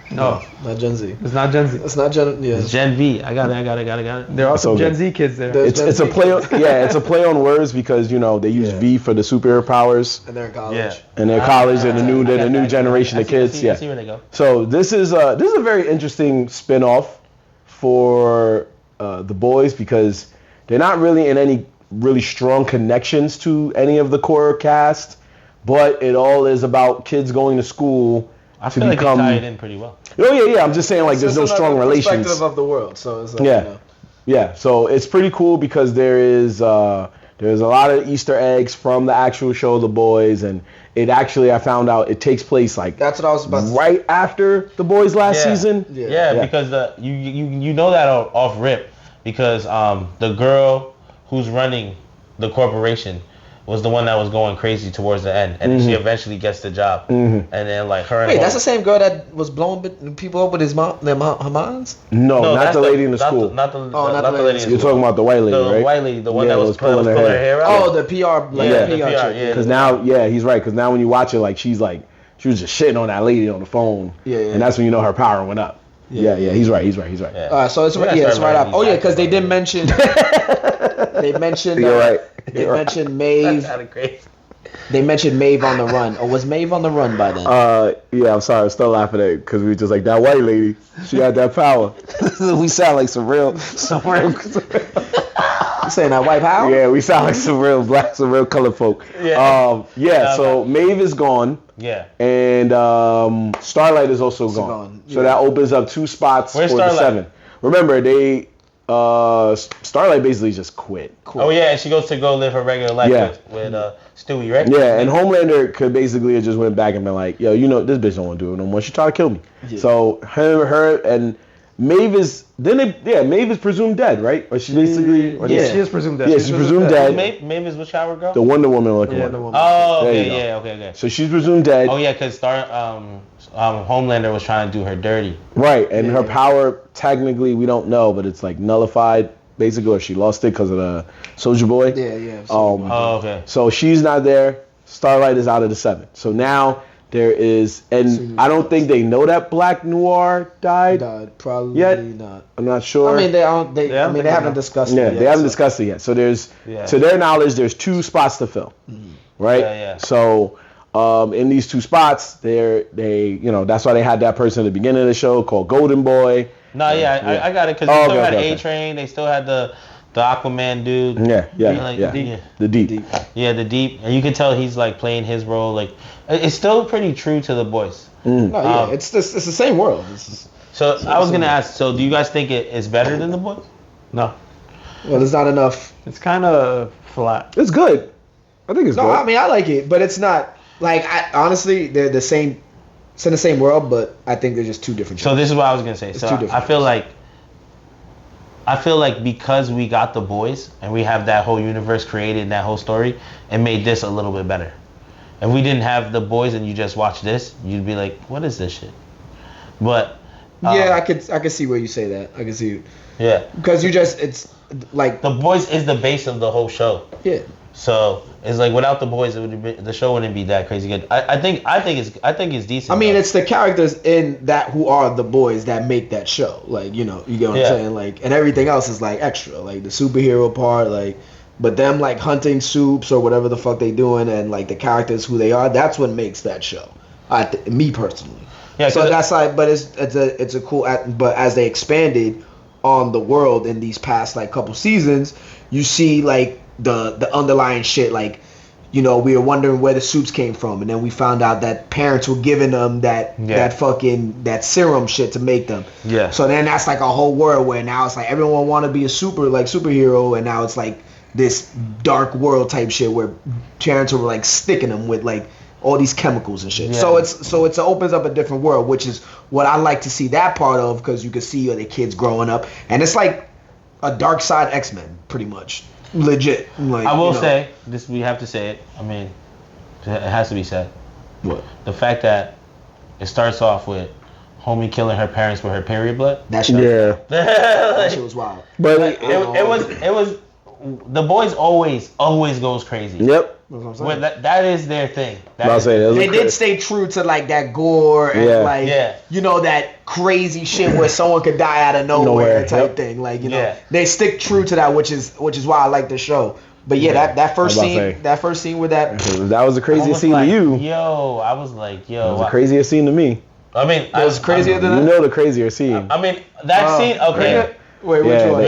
No, Not Gen Z. it's not Gen Z. It's not Gen. Yeah. It's Gen V. I got it. There are some okay. Gen Z kids there. It's a play. It's a play on words, because they use V for the superhero powers. And they're in college. Yeah. And their college and the new generation of kids. I see where they go. So this is a very interesting spin-off for the boys, because they're not really in any really strong connections to any of the core cast, but it all is about kids going to school I to feel like they become. tie it in pretty well. Oh yeah. I'm just saying, like, there's no strong relations. Perspective of the world. So it's like, Yeah. Yeah, so it's pretty cool, because there is There's a lot of Easter eggs from the actual show, The Boys, and it actually, I found out, it takes place like That's what I was about to say. right after The Boys last season. Yeah, because you know that off rip because the girl who's running the corporation was the one that was going crazy towards the end, and she eventually gets the job, and then like her. Wait, that's the same girl that was blowing people up with her minds? No, not the lady in the school. Not the lady in the school. You're talking about the white lady, the right? white lady, the one that was pulling her hair out. Oh, the PR, the PR PR, chick. Because now, he's right. Because now when you watch it, like she was just shitting on that lady on the phone. Yeah. And that's when you know her power went up. Yeah. He's right. Yeah. So it's it's right up. Oh yeah, because they did mention. They mentioned. You're right. They mentioned Maeve. That's kind of crazy. They mentioned Maeve on the run. Or was Maeve on the run by then? Yeah, I'm sorry. I'm still laughing at it because we were just like, that white lady, she had that power. We sound like some real. You saying that white power? Yeah, we sound like some real black, some real colored folk. So Maeve is gone. Yeah. And Starlight is also gone. So that opens up 2 spots Where's for Starlight? the 7. Remember, they Starlight basically just quit. Oh yeah, and she goes to go live her regular life with Stewie, right? Yeah, and Homelander could basically have just went back and been like, yo, you know, this bitch don't want to do it no more. She tried to kill me. Yeah. So her and Maeve is Maeve is presumed dead, right? Or she basically she is presumed dead. Yeah, she's presumed dead. Maeve is which shower girl? The Wonder Woman looking one. The woman. Oh, okay, okay. So she's presumed dead. Oh yeah, because Homelander was trying to do her dirty. Right, and her power technically we don't know, but it's like nullified basically, or she lost it because of the Soldier Boy. Yeah. Okay. So she's not there. Starlight is out of the 7. So now there is, and I don't think they know that Black Noir died. Probably yet. not. I'm not sure. I mean, they haven't discussed it yet. Yeah, they haven't discussed it yet. So there's, to their knowledge, there's 2 spots to fill, right? Yeah. So in these 2 spots, they that's why they had that person at the beginning of the show called Golden Boy. No, I got it because they still had A-Train. They still had the Aquaman dude. The Deep. Yeah, the Deep, and you can tell he's like playing his role. Like it's still pretty true to the Boys. It's the same world. So I was gonna ask. So do you guys think it's better than the Boys? No. Well, there's not enough. It's kind of flat. It's good. I think it's good. No, I mean I like it, but it's not like honestly they're the same. It's in the same world, but I think they're just 2 different shows. So this is what I was gonna say. So I feel like because we got the Boys and we have that whole universe created, that whole story, it made this a little bit better. If we didn't have the Boys and you just watch this, you'd be like, what is this shit? But I could see where you say that. I can see it. Yeah. Because it's like the Boys is the base of the whole show. Yeah. So it's like without the Boys, the show wouldn't be that crazy good. I think it's decent. I mean, it's the characters in that who are the Boys that make that show. Like you get what I'm saying. Like, and everything else is like extra. Like the superhero part, like, but them like hunting soups or whatever the fuck they doing, and like the characters who they are. That's what makes that show. Me personally. Yeah. So that's like, but it's a cool. But as they expanded on the world in these past like couple seasons, you see like the underlying shit, like we were wondering where the soups came from, and then we found out that parents were giving them that that serum shit to make them. Yeah. So then that's like a whole world where now it's like everyone want to be a superhero, and now it's like this dark world type shit where parents were like sticking them with like all these chemicals and shit. Yeah. So it opens up a different world, which is what I like to see that part of, because you can see the kids growing up, and it's like a dark side X-Men pretty much. Legit. Like, I will say this. We have to say it. I mean, it has to be said. What? The fact that it starts off with homie killing her parents with her period blood. That shit. Yeah. That shit was wild. But it was. The Boys always goes crazy. Yep. That is their thing. They did stay true to like that gore and that crazy shit where someone could die out of nowhere type thing. Like they stick true to that, which is why I like the show. But that first scene with that was the craziest scene to you. Yo, I was like, yo, it was the craziest scene to me. I mean, it was crazier than that. You know the crazier scene. I mean that scene. Okay. Wait, which one?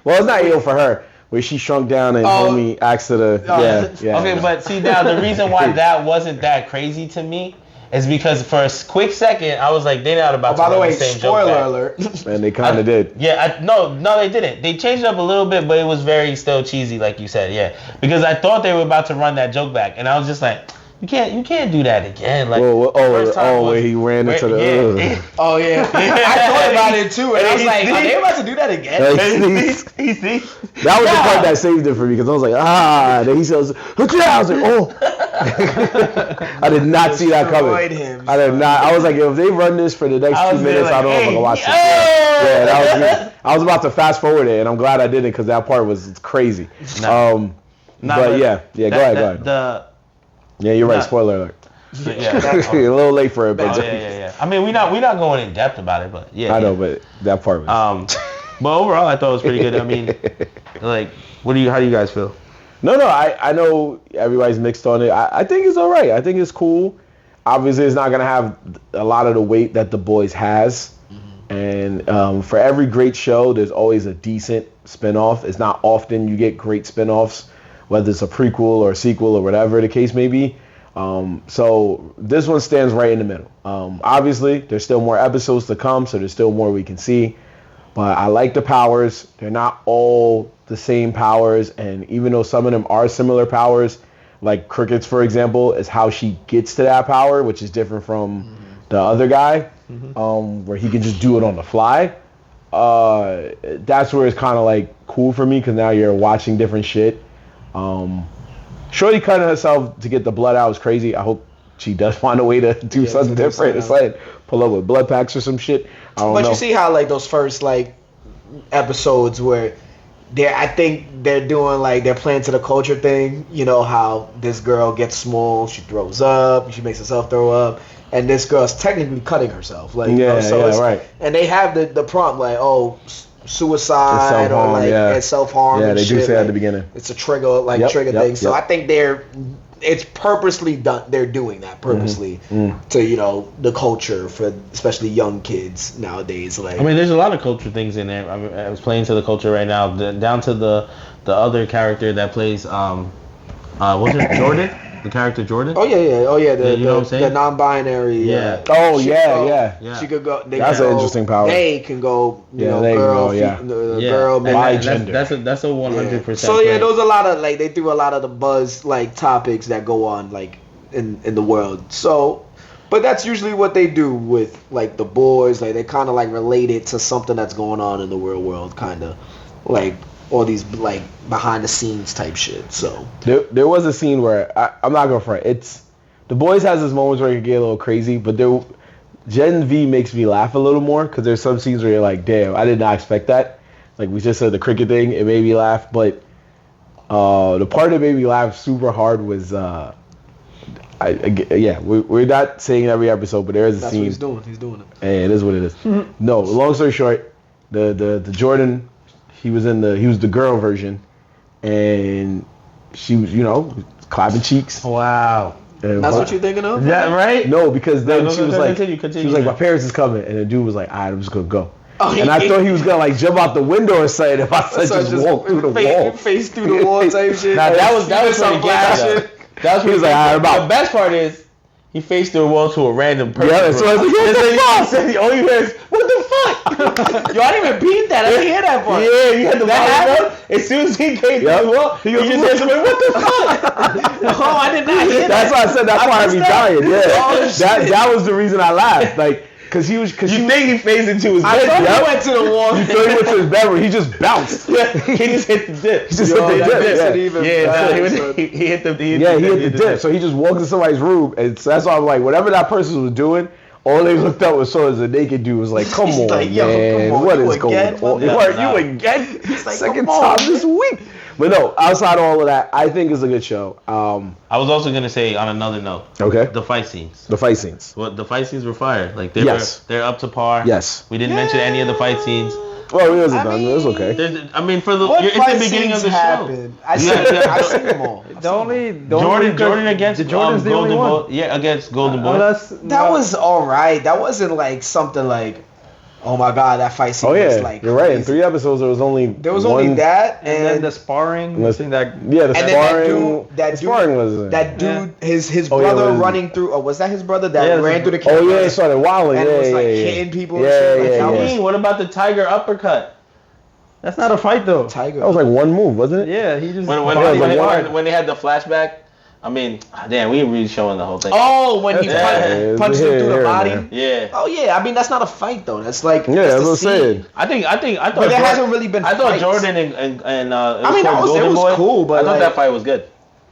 Well, it's not yo for her. Where she shrunk down and homie asked her to, Okay, but see now the reason why that wasn't that crazy to me is because for a quick second I was like, they're not about to By the run way, the same joke spoiler back. alert. And they kind of did. Yeah, no, they didn't. They changed it up a little bit, but it was very still cheesy, like you said. Yeah, because I thought they were about to run that joke back, and I was just like, you can't do that again. Like, where he ran into the. Oh yeah, I thought about it too, and I was like, are they about to do that again? That was the part that saved it for me because I was like, Then he says, "Look at!" I was like, oh. I did not see that coming. I did not. I was like, if they run this for the next 2 minutes, I don't know if I can watch it. Yeah, that was good. I was about to fast forward it, and I'm glad I did it because that part was crazy. But yeah, go ahead. Yeah, you're right. Spoiler alert. Yeah, a little late for it, but yeah. I mean, we're not going in depth about it, but yeah. I know, but that part was. But overall, I thought it was pretty good. I mean, like, how do you guys feel? No, I know everybody's mixed on it. I think it's all right. I think it's cool. Obviously, it's not gonna have a lot of the weight that The Boys has, and for every great show, there's always a decent spinoff. It's not often you get great spinoffs, whether it's a prequel or a sequel or whatever the case may be. So this one stands right in the middle. Obviously, there's still more episodes to come, so there's still more we can see. But I like the powers. They're not all the same powers, and even though some of them are similar powers, like Cricket's, for example, is how she gets to that power, which is different from the other guy, where he can just do it on the fly. That's where it's kind of like cool for me because now you're watching different shit. Shorty cutting herself to get the blood out is crazy. I hope she does find a way to do something different. It's like pull up with blood packs or some shit. I don't know. You see how like those first like episodes where I think they're doing like they're playing to the culture thing. You know how this girl gets small, she throws up, she makes herself throw up, and this girl's technically cutting herself. Like right. And they have the prompt like suicide or like self-harm. Yeah, and they shit. do say like, at the beginning. It's a trigger thing. So I think it's purposely done. They're doing that purposely to the culture for especially young kids nowadays. Like I mean, there's a lot of culture things in there. I was playing to the culture right now, down to the other character that plays what's it, Jordan? The character Jordan? Oh yeah. You know what I'm saying? The non-binary. Yeah. Yeah. She could go. That's an interesting power. They can go. Girl, gender. That's a 100%. So yeah, those a lot of like they threw a lot of the buzz like topics that go on like in the world. So, but that's usually what they do with like The Boys. Like they kind of like relate it to something that's going on in the real world, kind of like. All these like behind the scenes type shit. So there was a scene where I'm not gonna front. It's The Boys has its moments where you get a little crazy, but Gen V makes me laugh a little more because there's some scenes where you're like, damn, I did not expect that. Like we just said, the cricket thing, it made me laugh. But the part that made me laugh super hard was we're not saying every episode, but there is a scene. That's what he's doing it. And it is what it is. No, long story short, the Jordan. He was the girl version, and she was, clapping cheeks. Wow. And that's what you're thinking of? Is that right? No, because then she was like, continue, she was like, my parents is coming, and the dude was like, all right, I'm just gonna go. Oh, and I thought he was gonna like jump out the window or something. If I said just walk through the wall, face through the wall type shit. Now that was some flash shit. That was he was like, all right, about. The best part is. He faced the wall to a random person. Yeah, so I was like, what the fuck? He only hears, what the fuck? Yo, I didn't even beat that. I didn't hear that part. Yeah, you had the volume up. As soon as he came through the wall, he just heard somebody, what the fuck? Oh, I did not hear that. That's why I said that's why I be dying. Yeah, that was the reason I laughed. Like, Cause he think he phased into his bed. I thought he went to the wall. You thought he went to his bedroom. He just bounced. He just hit the dip. He hit the dip. So he just walked in somebody's room, and so that's why I'm like, whatever that person was doing, all they looked up and saw as a naked dude was like, come on, like, man, come on, what is going on? You again? Like, second time this week. But no, outside of all of that, I think it's a good show. I was also gonna say on another note. Okay. The fight scenes. Well, the fight scenes were fire. Like they're up to par. Yes. We didn't mention any of the fight scenes. Well, it wasn't done. It was okay. You're in the beginning of the show. I seen them all. Jordan against the Jordan's the Golden only one. Boy. Yeah, against Golden Boy. That was all right. That wasn't like something like, Oh my god, that fight scene Oh yeah, was like you're right. In crazy. 3 episodes, there was only only that, And then the sparring. Let's- Seeing that. yeah, the and sparring. then The sparring was that dude, his Oh, yeah, brother was- running through. Oh, was that his brother that Yeah, ran through the Oh camera? yeah, it started wilding. And yeah, it was like yeah, hitting people and Yeah, shit. Like, yeah, that What do you yeah. mean? What about the tiger uppercut? That's not a fight though. Tiger. That was like one move, wasn't it? Yeah, he just. When Yeah, it was like when they had the flashback, I mean, damn, we ain't really showing the whole thing. Oh, when he Yeah, punched him here, through the here, body. man. Yeah. Oh yeah, I mean that's not a fight though. That's like Yeah, that's that's the what I'm scene. saying. I thought But Jordan, there hasn't really been. I thought fights. Jordan and I mean, that was- it Golden was Boy. cool, but I thought like- that fight was good.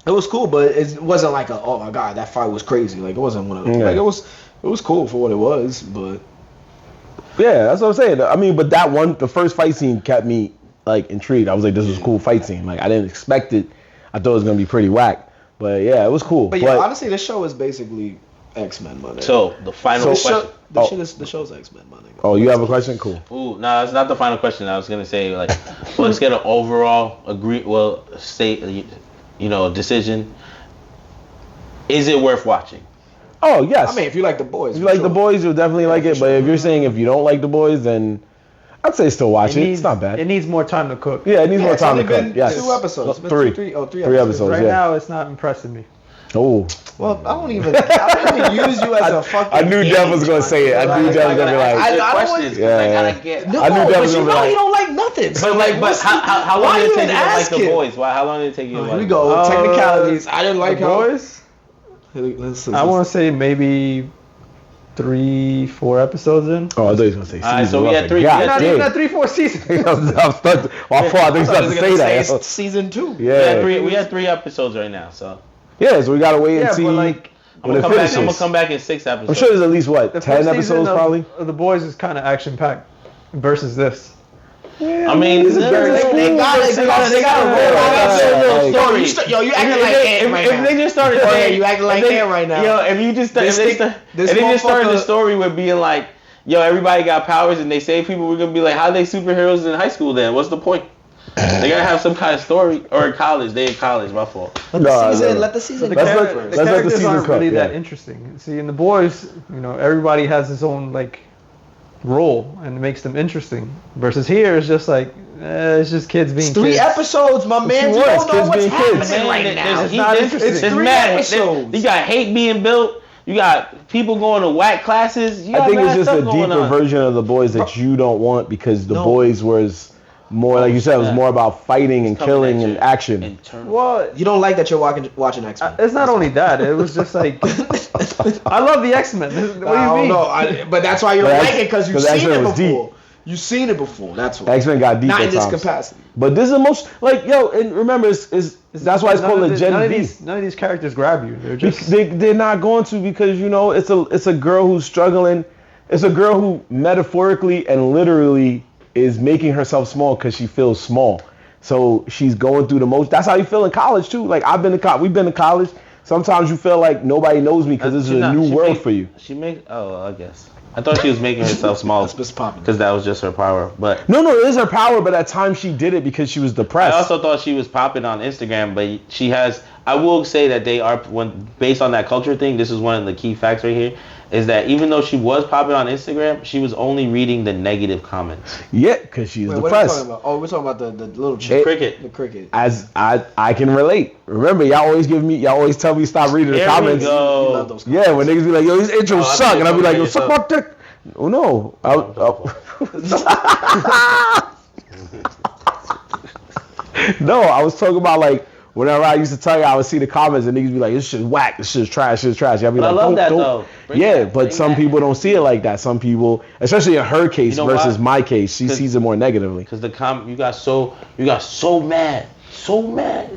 It was cool, but it wasn't like a oh my god that fight was crazy. Like it wasn't one of Yeah. like it was cool for what it was, but Yeah, that's what I'm saying. I mean, but that one, the first fight scene kept me like intrigued. I was like, this was a cool fight scene. Like I didn't expect it. I thought it was gonna be pretty whack. But yeah, it was cool. But yeah, honestly, this show is basically X-Men, my nigga. So the final This question. show, the show's X-Men, my nigga. Oh, you have a question? Cool. Ooh, no, it's not the final question. I was gonna say like, let's get an overall decision. Is it worth watching? Oh yes. I mean, if you like the boys, if you like the boys, you'll definitely like it. for But sure. if you're saying if you don't like the boys, then I'd say still watch it. needs, It's not bad. It needs more time to cook. Yeah, it needs more it's time only to cook. been Yes. 2 episodes. It's been Three. three Three episodes. Right yeah. now, it's not impressing me. Oh. Well, I don't even use you as a fucking. I knew Dev was gonna say it. I knew Dev was gonna be like, I Good don't questions. want- 'cause Yeah, I yeah. gotta get. No, I knew Dev but was you gonna be know like- he don't like nothing. So But what's how why long did you it take even you to like the asking? boys? How long did it take you to Here like we them? go. Technicalities. I didn't like The how. boys. I want to say maybe 3-4 episodes in. oh, I thought you was gonna say Alright, season. so we I had was three- like, we had God Not damn. even at 3-4 seasons. I was stuck. Well, I thought I they was started to say that. it's season 2. Yeah. We had 3 episodes right now, so Yeah, so we gotta wait and Yeah, see but like when it I'm finishes. gonna come back in 6 episodes. I'm sure there's at least what the 10 first season episodes of, probably. of The Boys is kind of action packed versus this. I mean, It's a they're- very- They gotta roll Yeah, out. like- Yo, you acting like Ant right if now. they just started Go ahead, saying, you acting like if they- Ant right now. Yo, if you just This if they, thing- this if they just started the motherfucker- story with being like, yo, everybody got powers and they save people, we're gonna be like, how are they superheroes in high school then? What's the point? They gotta have some kind of story, or in college. They in college, my fault. Let the season The, Let's go let- char- first. the let's let the characters season aren't cook, really that yeah. interesting. See, in The Boys, everybody has his own like role and it makes them interesting. Versus here, it's just like it's just kids being It's 3 kids. episodes, my man. You was, don't know kids what's being kids. happening right Man, now. there's- not there's- interesting. there's It's 3 mad- episodes. You got hate being built. You got people going to whack classes. You I got think it's mad just a stuff going deeper on. version of the boys that you don't want because the No. boys was more like you said, it was snap. more about fighting and Coming killing at and you. action. Internal. Well, You don't like that you're watching X-Men. it's not only that. It was just like I love the X-Men. What do you I don't mean? know, but that's why you don't But like it because you've 'cause seen X-Men it was before. deep. You've seen it before. That's why. X-Men got deep Not at in this times. capacity. But this is the most like and remember it's that's why it's called a Gen none of V. none of these characters grab you. They're just They're not going to because it's a girl who's struggling. It's a girl who metaphorically and literally is making herself small because she feels small. So she's going through the most. That's how you feel in college too. Like we've been to college. Sometimes you feel like nobody knows me because this is a new world for you. She make. Oh, I guess. I thought she was making herself small That's what's popping. because that was just her power. But No, it is her power, but at times she did it because she was I depressed. also thought she was popping on Instagram. But she has. I will say that they are based on that culture thing. This is one of the key facts right here. Is that even though she was popping on Instagram, she was only reading the negative comments. Yeah, because she's Wait, what are you depressed. talking about? Oh, we're talking about the little chick. Cricket. The cricket. As I can relate. Remember, y'all always tell me stop reading the Here comments. we You love go. those Yeah, when niggas be like, yo, these intros I suck, think and I be like, yo, it's suck my dick. Oh no. No, I was talking about like whenever I used to tell you I would see the comments and niggas be like, this shit's whack, this shit's trash, Y'all be But I like, love don't, that don't. though. Yeah, but some people don't see it like that. Some people, especially in her case You know versus why? my case, she sees it more negatively. Because you got so mad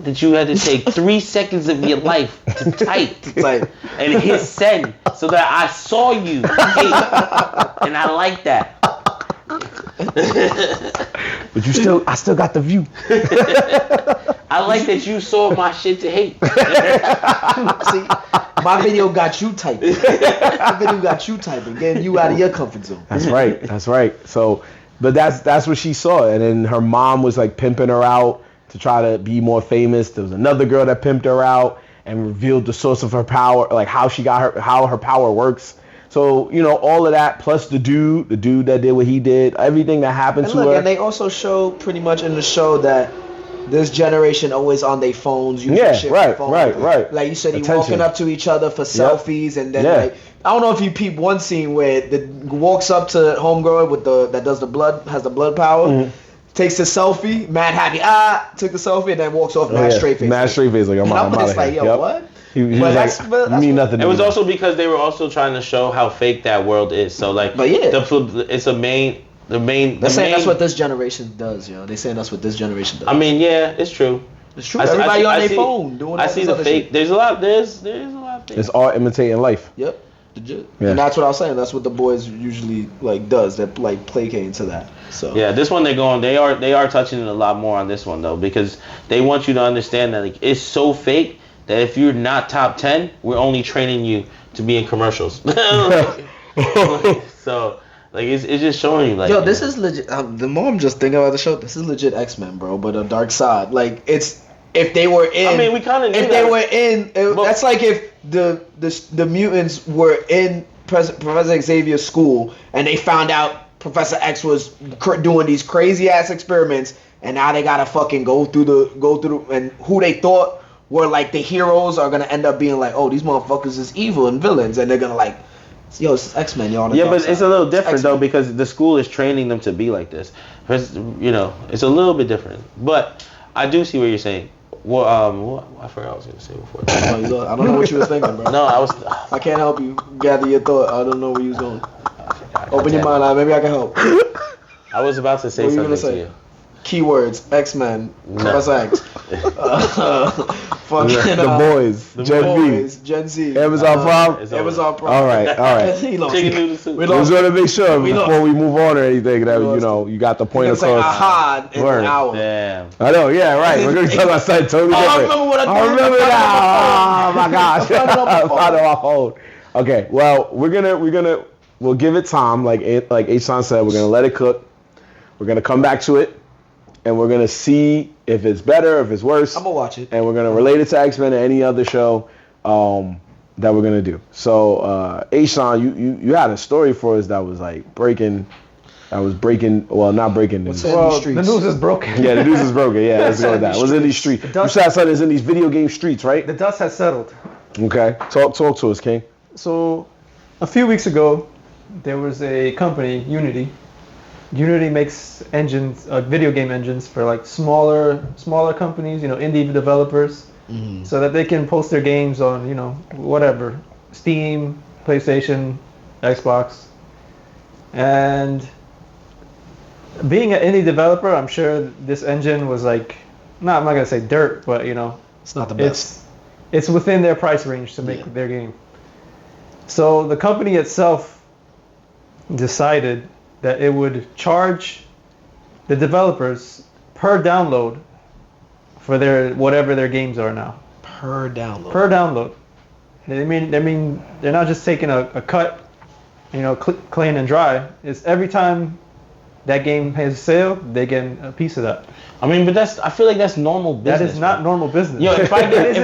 that you had to take 3 seconds of your life to type Like, and hit send so that I saw you hate, and I like that. But I still got the view. I like that you saw my shit to hate. see, my video got you typing. My video got you typing, getting you out of your comfort zone. That's right. So, but that's what she saw, and then her mom was like pimping her out to try to be more famous. There was another girl that pimped her out and revealed the source of her power, like how her power works. So, all of that plus the dude that did what he did, everything that happened to her. And they also show pretty much in the show that this generation always on their phones, using shit right, for phone. right. Like you said, he walking up to each other for selfies, and then like I don't know if you peep one scene where the walks up to homegirl with has the blood power, takes the selfie, mad happy, took the selfie, and then walks off mad straight face. Mad straight face, like I'm out of here. Yo, what? He was like, mean nothing. It was also because they were also trying to show how fake that world is. So like, it's They're saying that's what this generation does, yo. They're saying that's what this generation does. I mean, yeah, it's true. It's true. Everybody on their phone doing. I see the fake. There's a lot. There's a lot of fake. It's all imitating life. Yep. Legit. Yeah. And that's what I was saying. That's what the boys usually does. They're placating to that. So yeah, this one they are touching it a lot more on this one though, because they want you to understand that it's so fake that if you're not top 10, we're only training you to be in commercials. So. Like, it's just showing you, like... Yo, this is legit... the more I'm just thinking about the show, this is legit X-Men, bro, but a dark side. Like, it's... If they were in... I mean, we kind of knew If they were in... that's like if the mutants were in Professor Xavier's school, and they found out Professor X was doing these crazy-ass experiments, and now they gotta fucking go through the... And who they thought were, like, the heroes are gonna end up being like, oh, these motherfuckers is evil and villains, and they're gonna, like... Yo, it's X-Men, y'all. Yeah, but it's a little different though, because the school is training them to be like this. It's a little bit different. But I do see what you're saying. Well, I forgot what I was gonna say before. I don't know what you was thinking, bro. No, I can't help you gather your thought. I don't know where you was going. Open your mind out. Maybe I can help. I was about to say something to you. Keywords: X-Men, Professor X. The boys, Gen Z, Amazon Prime. Amazon Prime. All right. Chicken noodle soup. We just want to make sure before we move on or anything that you got the point across. Aha in an hour. Damn. I know. Yeah. Right. We're gonna talk about something totally different. I remember what I remember that. Oh my gosh. I found it on my phone. Okay. Well, we'll give it time. Like H-Son said, we're gonna let it cook. We're gonna come back to it. And we're gonna see if it's better, if it's worse. I'm gonna watch it. And we're gonna relate it to X-Men or any other show that we're gonna do. So, Ashawn, you had a story for us that was like breaking. Well, not breaking news. Well, the news is broken. Yeah, the news is broken. Yeah, let's go with that. It was in these streets. You said something is in these video game streets, right? The dust has settled. Okay, talk to us, King. So, a few weeks ago, there was a company, Unity. Unity makes engines, video game engines for like smaller companies, indie developers, so that they can post their games on, whatever, Steam, PlayStation, Xbox. And being an indie developer, I'm sure this engine was like, I'm not gonna say dirt, but it's not the best. It's within their price range to make their game. So the company itself decided that it would charge the developers per download for whatever their games are now. Per download. Per download. They mean they're not just taking a cut, clean and dry. It's every time that game has a sale, they get a piece of that. I mean, but I feel like that's normal business. That is not normal business. Yo, if I give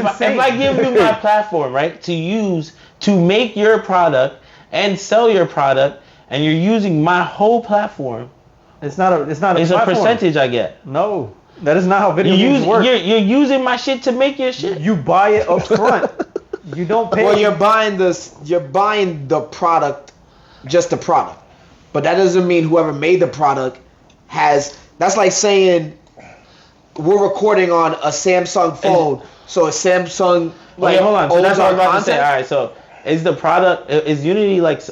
you my platform, right, to use to make your product and sell your product, and you're using my whole platform, it's a percentage I get. No, that is not how video games work. You're using my shit to make your shit. You buy it up front. You don't pay. Well, you're buying the product, just the product. But that doesn't mean whoever made the product that's like saying we're recording on a Samsung phone. So a Samsung hold on. So that's what I was about to say. All right, so is Unity like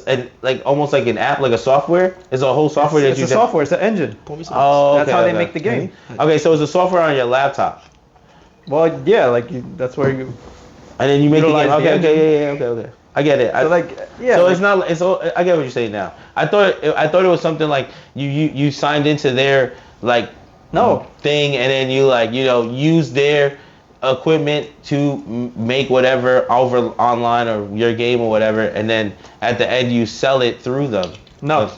almost like an app, like a software? Is a whole software it's a software. It's an engine. Oh, that's how they make the game. Okay, so it's a software on your laptop. Well, yeah, that's where you. And then you make the game. Okay. I get it. So it's not. I get what you're saying now. I thought it was something like you signed into their thing, and then you use their equipment to make whatever over online or your game or whatever, and then at the end you sell it through them. No,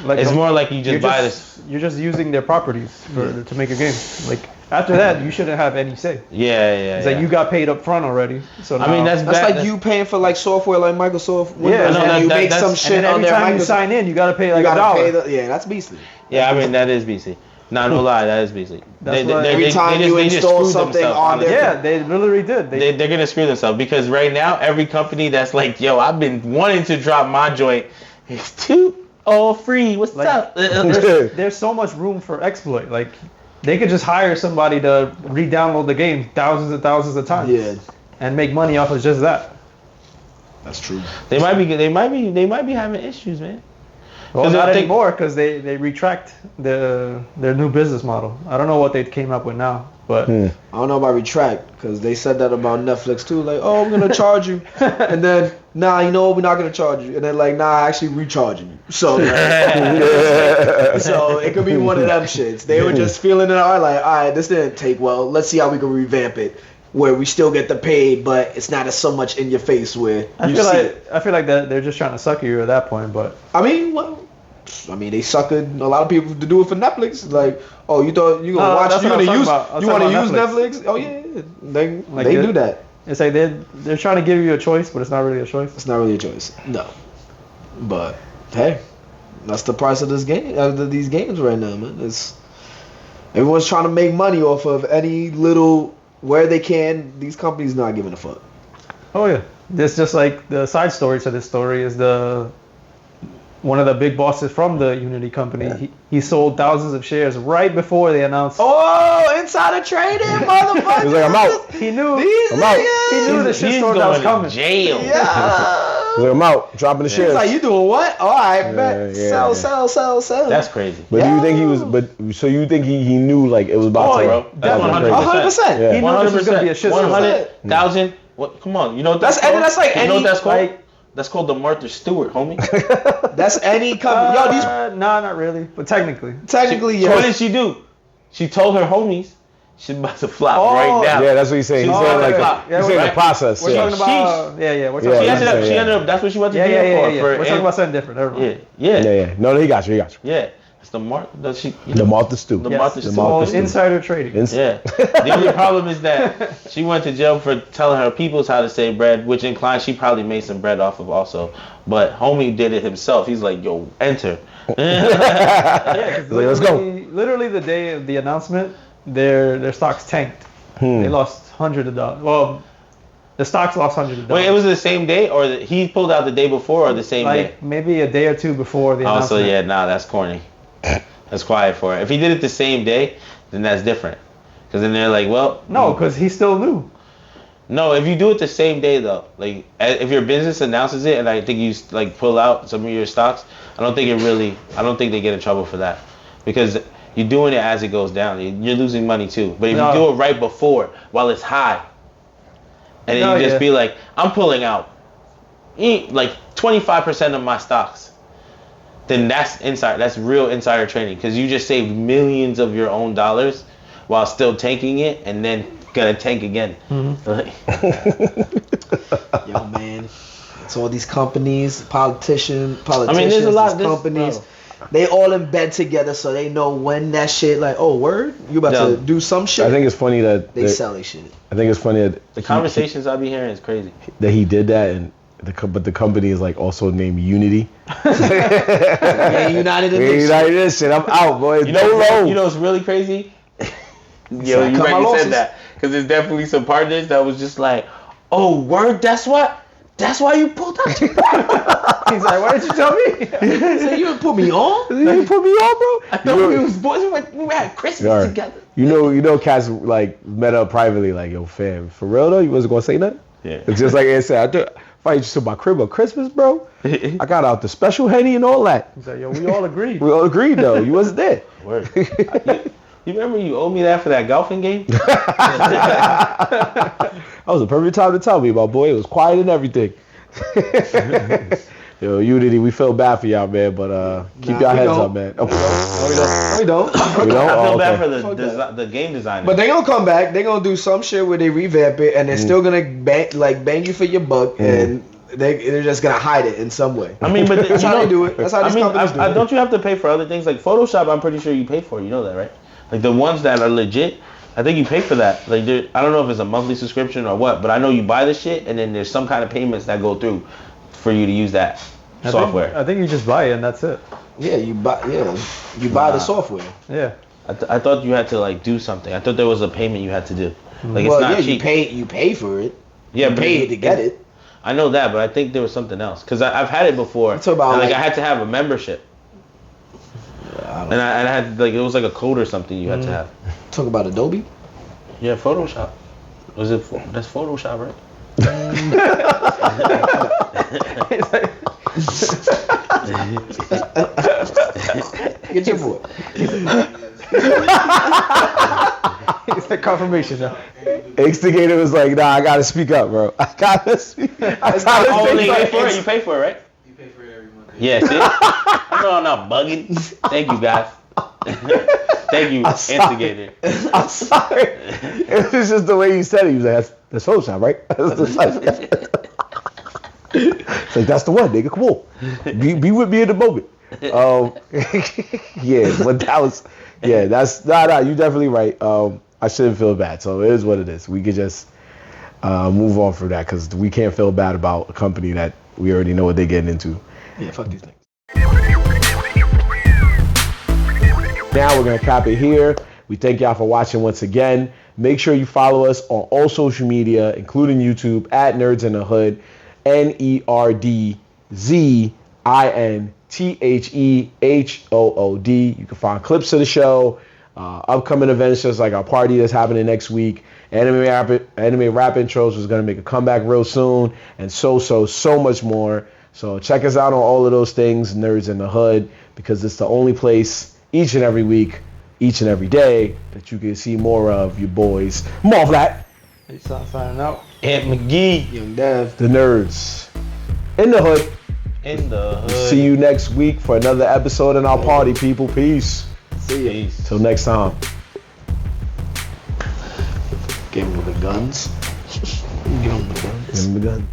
it's more like you just buy this. You're just using their properties to make a game. Like After that, you shouldn't have any say. Yeah. It's like you got paid up front already. So I mean, that's like bad. you paying for like software like Microsoft Windows, no, and you make some and shit then on every their time you Microsoft. sign in, you gotta pay like You gotta $1. pay that's beastly. Yeah, I mean that is BC. Nah, no lie, that is BC. Every time you install something on there. Yeah, they literally did. They're gonna screw themselves because right now every company that's like, yo, I've been wanting to drop my joint, it's too all free. What's up? There's so much room for exploit. Like they could just hire somebody to re-download the game thousands and thousands of times. Yeah. And make money off of just that. That's true. They might be having issues, man. Well, not anymore because they retract their new business model. I don't know what they came up with now, but I don't know about retract because they said that about Netflix too. Like, oh, we're gonna charge you, and then nah, you know what, we're not gonna charge you, and then like, nah, actually recharging you. So, so it could be one of them shits. They were just feeling it out, like, all right, this didn't take well. Let's see how we can revamp it, where we still get the pay, but it's not as so much in your face where I feel like that they're just trying to sucker you at that point. But I mean, they suckered a lot of people to do it for Netflix. Like, oh, you thought you gonna watch? You want to use Netflix? Oh yeah, they do that. It's like they're trying to give you a choice, but it's not really a choice. It's not really a choice. No, but hey, that's the price of this game. Of these games right now, man. Everyone's trying to make money off of any little where they can. These companies not giving a fuck. Oh yeah, this just like the side story to this story is one of the big bosses from the Unity company. Yeah. He sold thousands of shares right before they announced. Oh, insider trading, motherfucker! He's like, I'm out. He knew. I'm out. He knew the shitstorm that was coming. Jail. Yeah. He's like, I'm out. Dropping the shares. He's like, you doing what? All right, bet. Sell. That's crazy. But do you think he was? So you think he knew like it was about to? Bro, that's 100%. He knew this was gonna be a shitstorm. 100,000. What? Come on. You know what that's called? That's like you know what that's called? That's called the Martha Stewart, homie. That's any company. Yo, nah, not really, but technically, yeah. What did she do? She told her homies she's about to flop right now. Yeah, that's what he's saying. He's saying like he's saying the process. We're talking about we're talking she ended up. That's what she went to jail for. We're talking about something different. Never mind. Yeah. No, he got you. Yeah. It's the Martha Stewart. The Martha Stewart. Insider trading. Yeah. The only problem is that she went to jail for telling her peoples how to say bread, which inclines she probably made some bread off of also. But homie did it himself. He's like, yo, enter. Let's go. Literally the day of the announcement, their stocks tanked. They lost hundreds of dollars. Well, the stocks lost hundreds of dollars. Wait, it was the same day, or he pulled out the day before, or the same day? Maybe a day or two before the announcement. Oh, so that's corny. That's quiet for it. If he did it the same day, then that's different. Because then they're like, well... No, because he still knew. No, if you do it the same day, though, like, if your business announces it, and I think you, like, pull out some of your stocks, I don't think they get in trouble for that. Because you're doing it as it goes down. You're losing money, too. But if you do it right before, while it's high, and then you just be like, I'm pulling out, like, 25% of my stocks. Then that's real insider trading because you just saved millions of your own dollars while still tanking it and then gonna tank again. Yo, man, it's all these companies, politicians. I mean, there's a lot of companies. They all in bed together, so they know when that shit. Like, oh, word, you about to do some shit. I think it's funny that they sell their shit. I think it's funny that the conversations I be hearing is crazy. That he did that and. But the company is like also named Unity. United in this shit. I'm out, boy. You know what's really crazy? Yo, you said that because there's definitely some partners that was just like, oh, word. That's why you pulled out. He's like, why didn't you tell me? So you didn't put me on? You didn't put me on, bro. I thought we was boys. We had Christmas together. You know, cats like met up privately, like, yo, fam, for real though, you wasn't gonna say nothing. Yeah. It's just like I said. If I just to my crib on Christmas, bro, I got out the special Henny and all that. He's like, yo, we all agreed. We all agreed, though. You wasn't there. Word. You remember you owed me that for that golfing game? That was a perfect time to tell me, my boy. It was quiet and everything. Yo, Unity, we feel bad for y'all, man, but keep y'all heads up, man. We don't. We don't? I feel bad for the game designer. But they gonna come back. They gonna do some shit where they revamp it, and they're still gonna bang you for your buck, and they're just gonna hide it in some way. I mean, but that's how they do it. That's how these companies do it. Don't you have to pay for other things like Photoshop? I'm pretty sure you pay for. You know that, right? Like the ones that are legit, I think you pay for that. Like, I don't know if it's a monthly subscription or what, but I know you buy the shit and then there's some kind of payments that go through for you to use that software. I think you just buy it and that's it. Yeah, you buy the software. Yeah. I thought you had to like do something. I thought there was a payment you had to do. Like, Well, it's not yeah, cheap. you pay for it. Yeah, you pay to get it. I know that, but I think there was something else because I've had it before. Talk about, and, like, I had to have a membership. And I had like it was like a code or something you had to have. Talk about Adobe. Yeah, Photoshop. That's Photoshop, right? Get your boy. It's like confirmation now. Instigator was like, nah, I gotta speak up, bro. I gotta speak. Oh, you pay for it? You pay for it, right? You pay for it every month. Yeah, see? No, I'm not bugging. Thank you, guys. Thank you, Instigator. I'm sorry. It was just the way you said it. He was like, that's Photoshop, right? It's like, that's the one, nigga. Come on. Be with me in the moment. Yeah, but that was, yeah, that's, nah, you're definitely right. I shouldn't feel bad. So it is what it is. We could just move on from that because we can't feel bad about a company that we already know what they're getting into. Yeah, fuck these things. Now we're going to cap it here. We thank y'all for watching once again. Make sure you follow us on all social media, including YouTube, at Nerdz in the Hood, NERDZINTHEHOOD. You can find clips of the show, upcoming events just like our party that's happening next week. Anime rap intros is going to make a comeback real soon, and so much more. So check us out on all of those things, Nerdz in the Hood, because it's the only place each and every week, each and every day that you can see more of your boys. More of that. Hey, signing out. Ant McGee. Young Dev. The Nerdz in the Hood. In the Hood. See you next week for another episode in our party, people. Peace. See ya. Peace. Till next time. Give him the guns. Give him the guns. Give 'em the gun.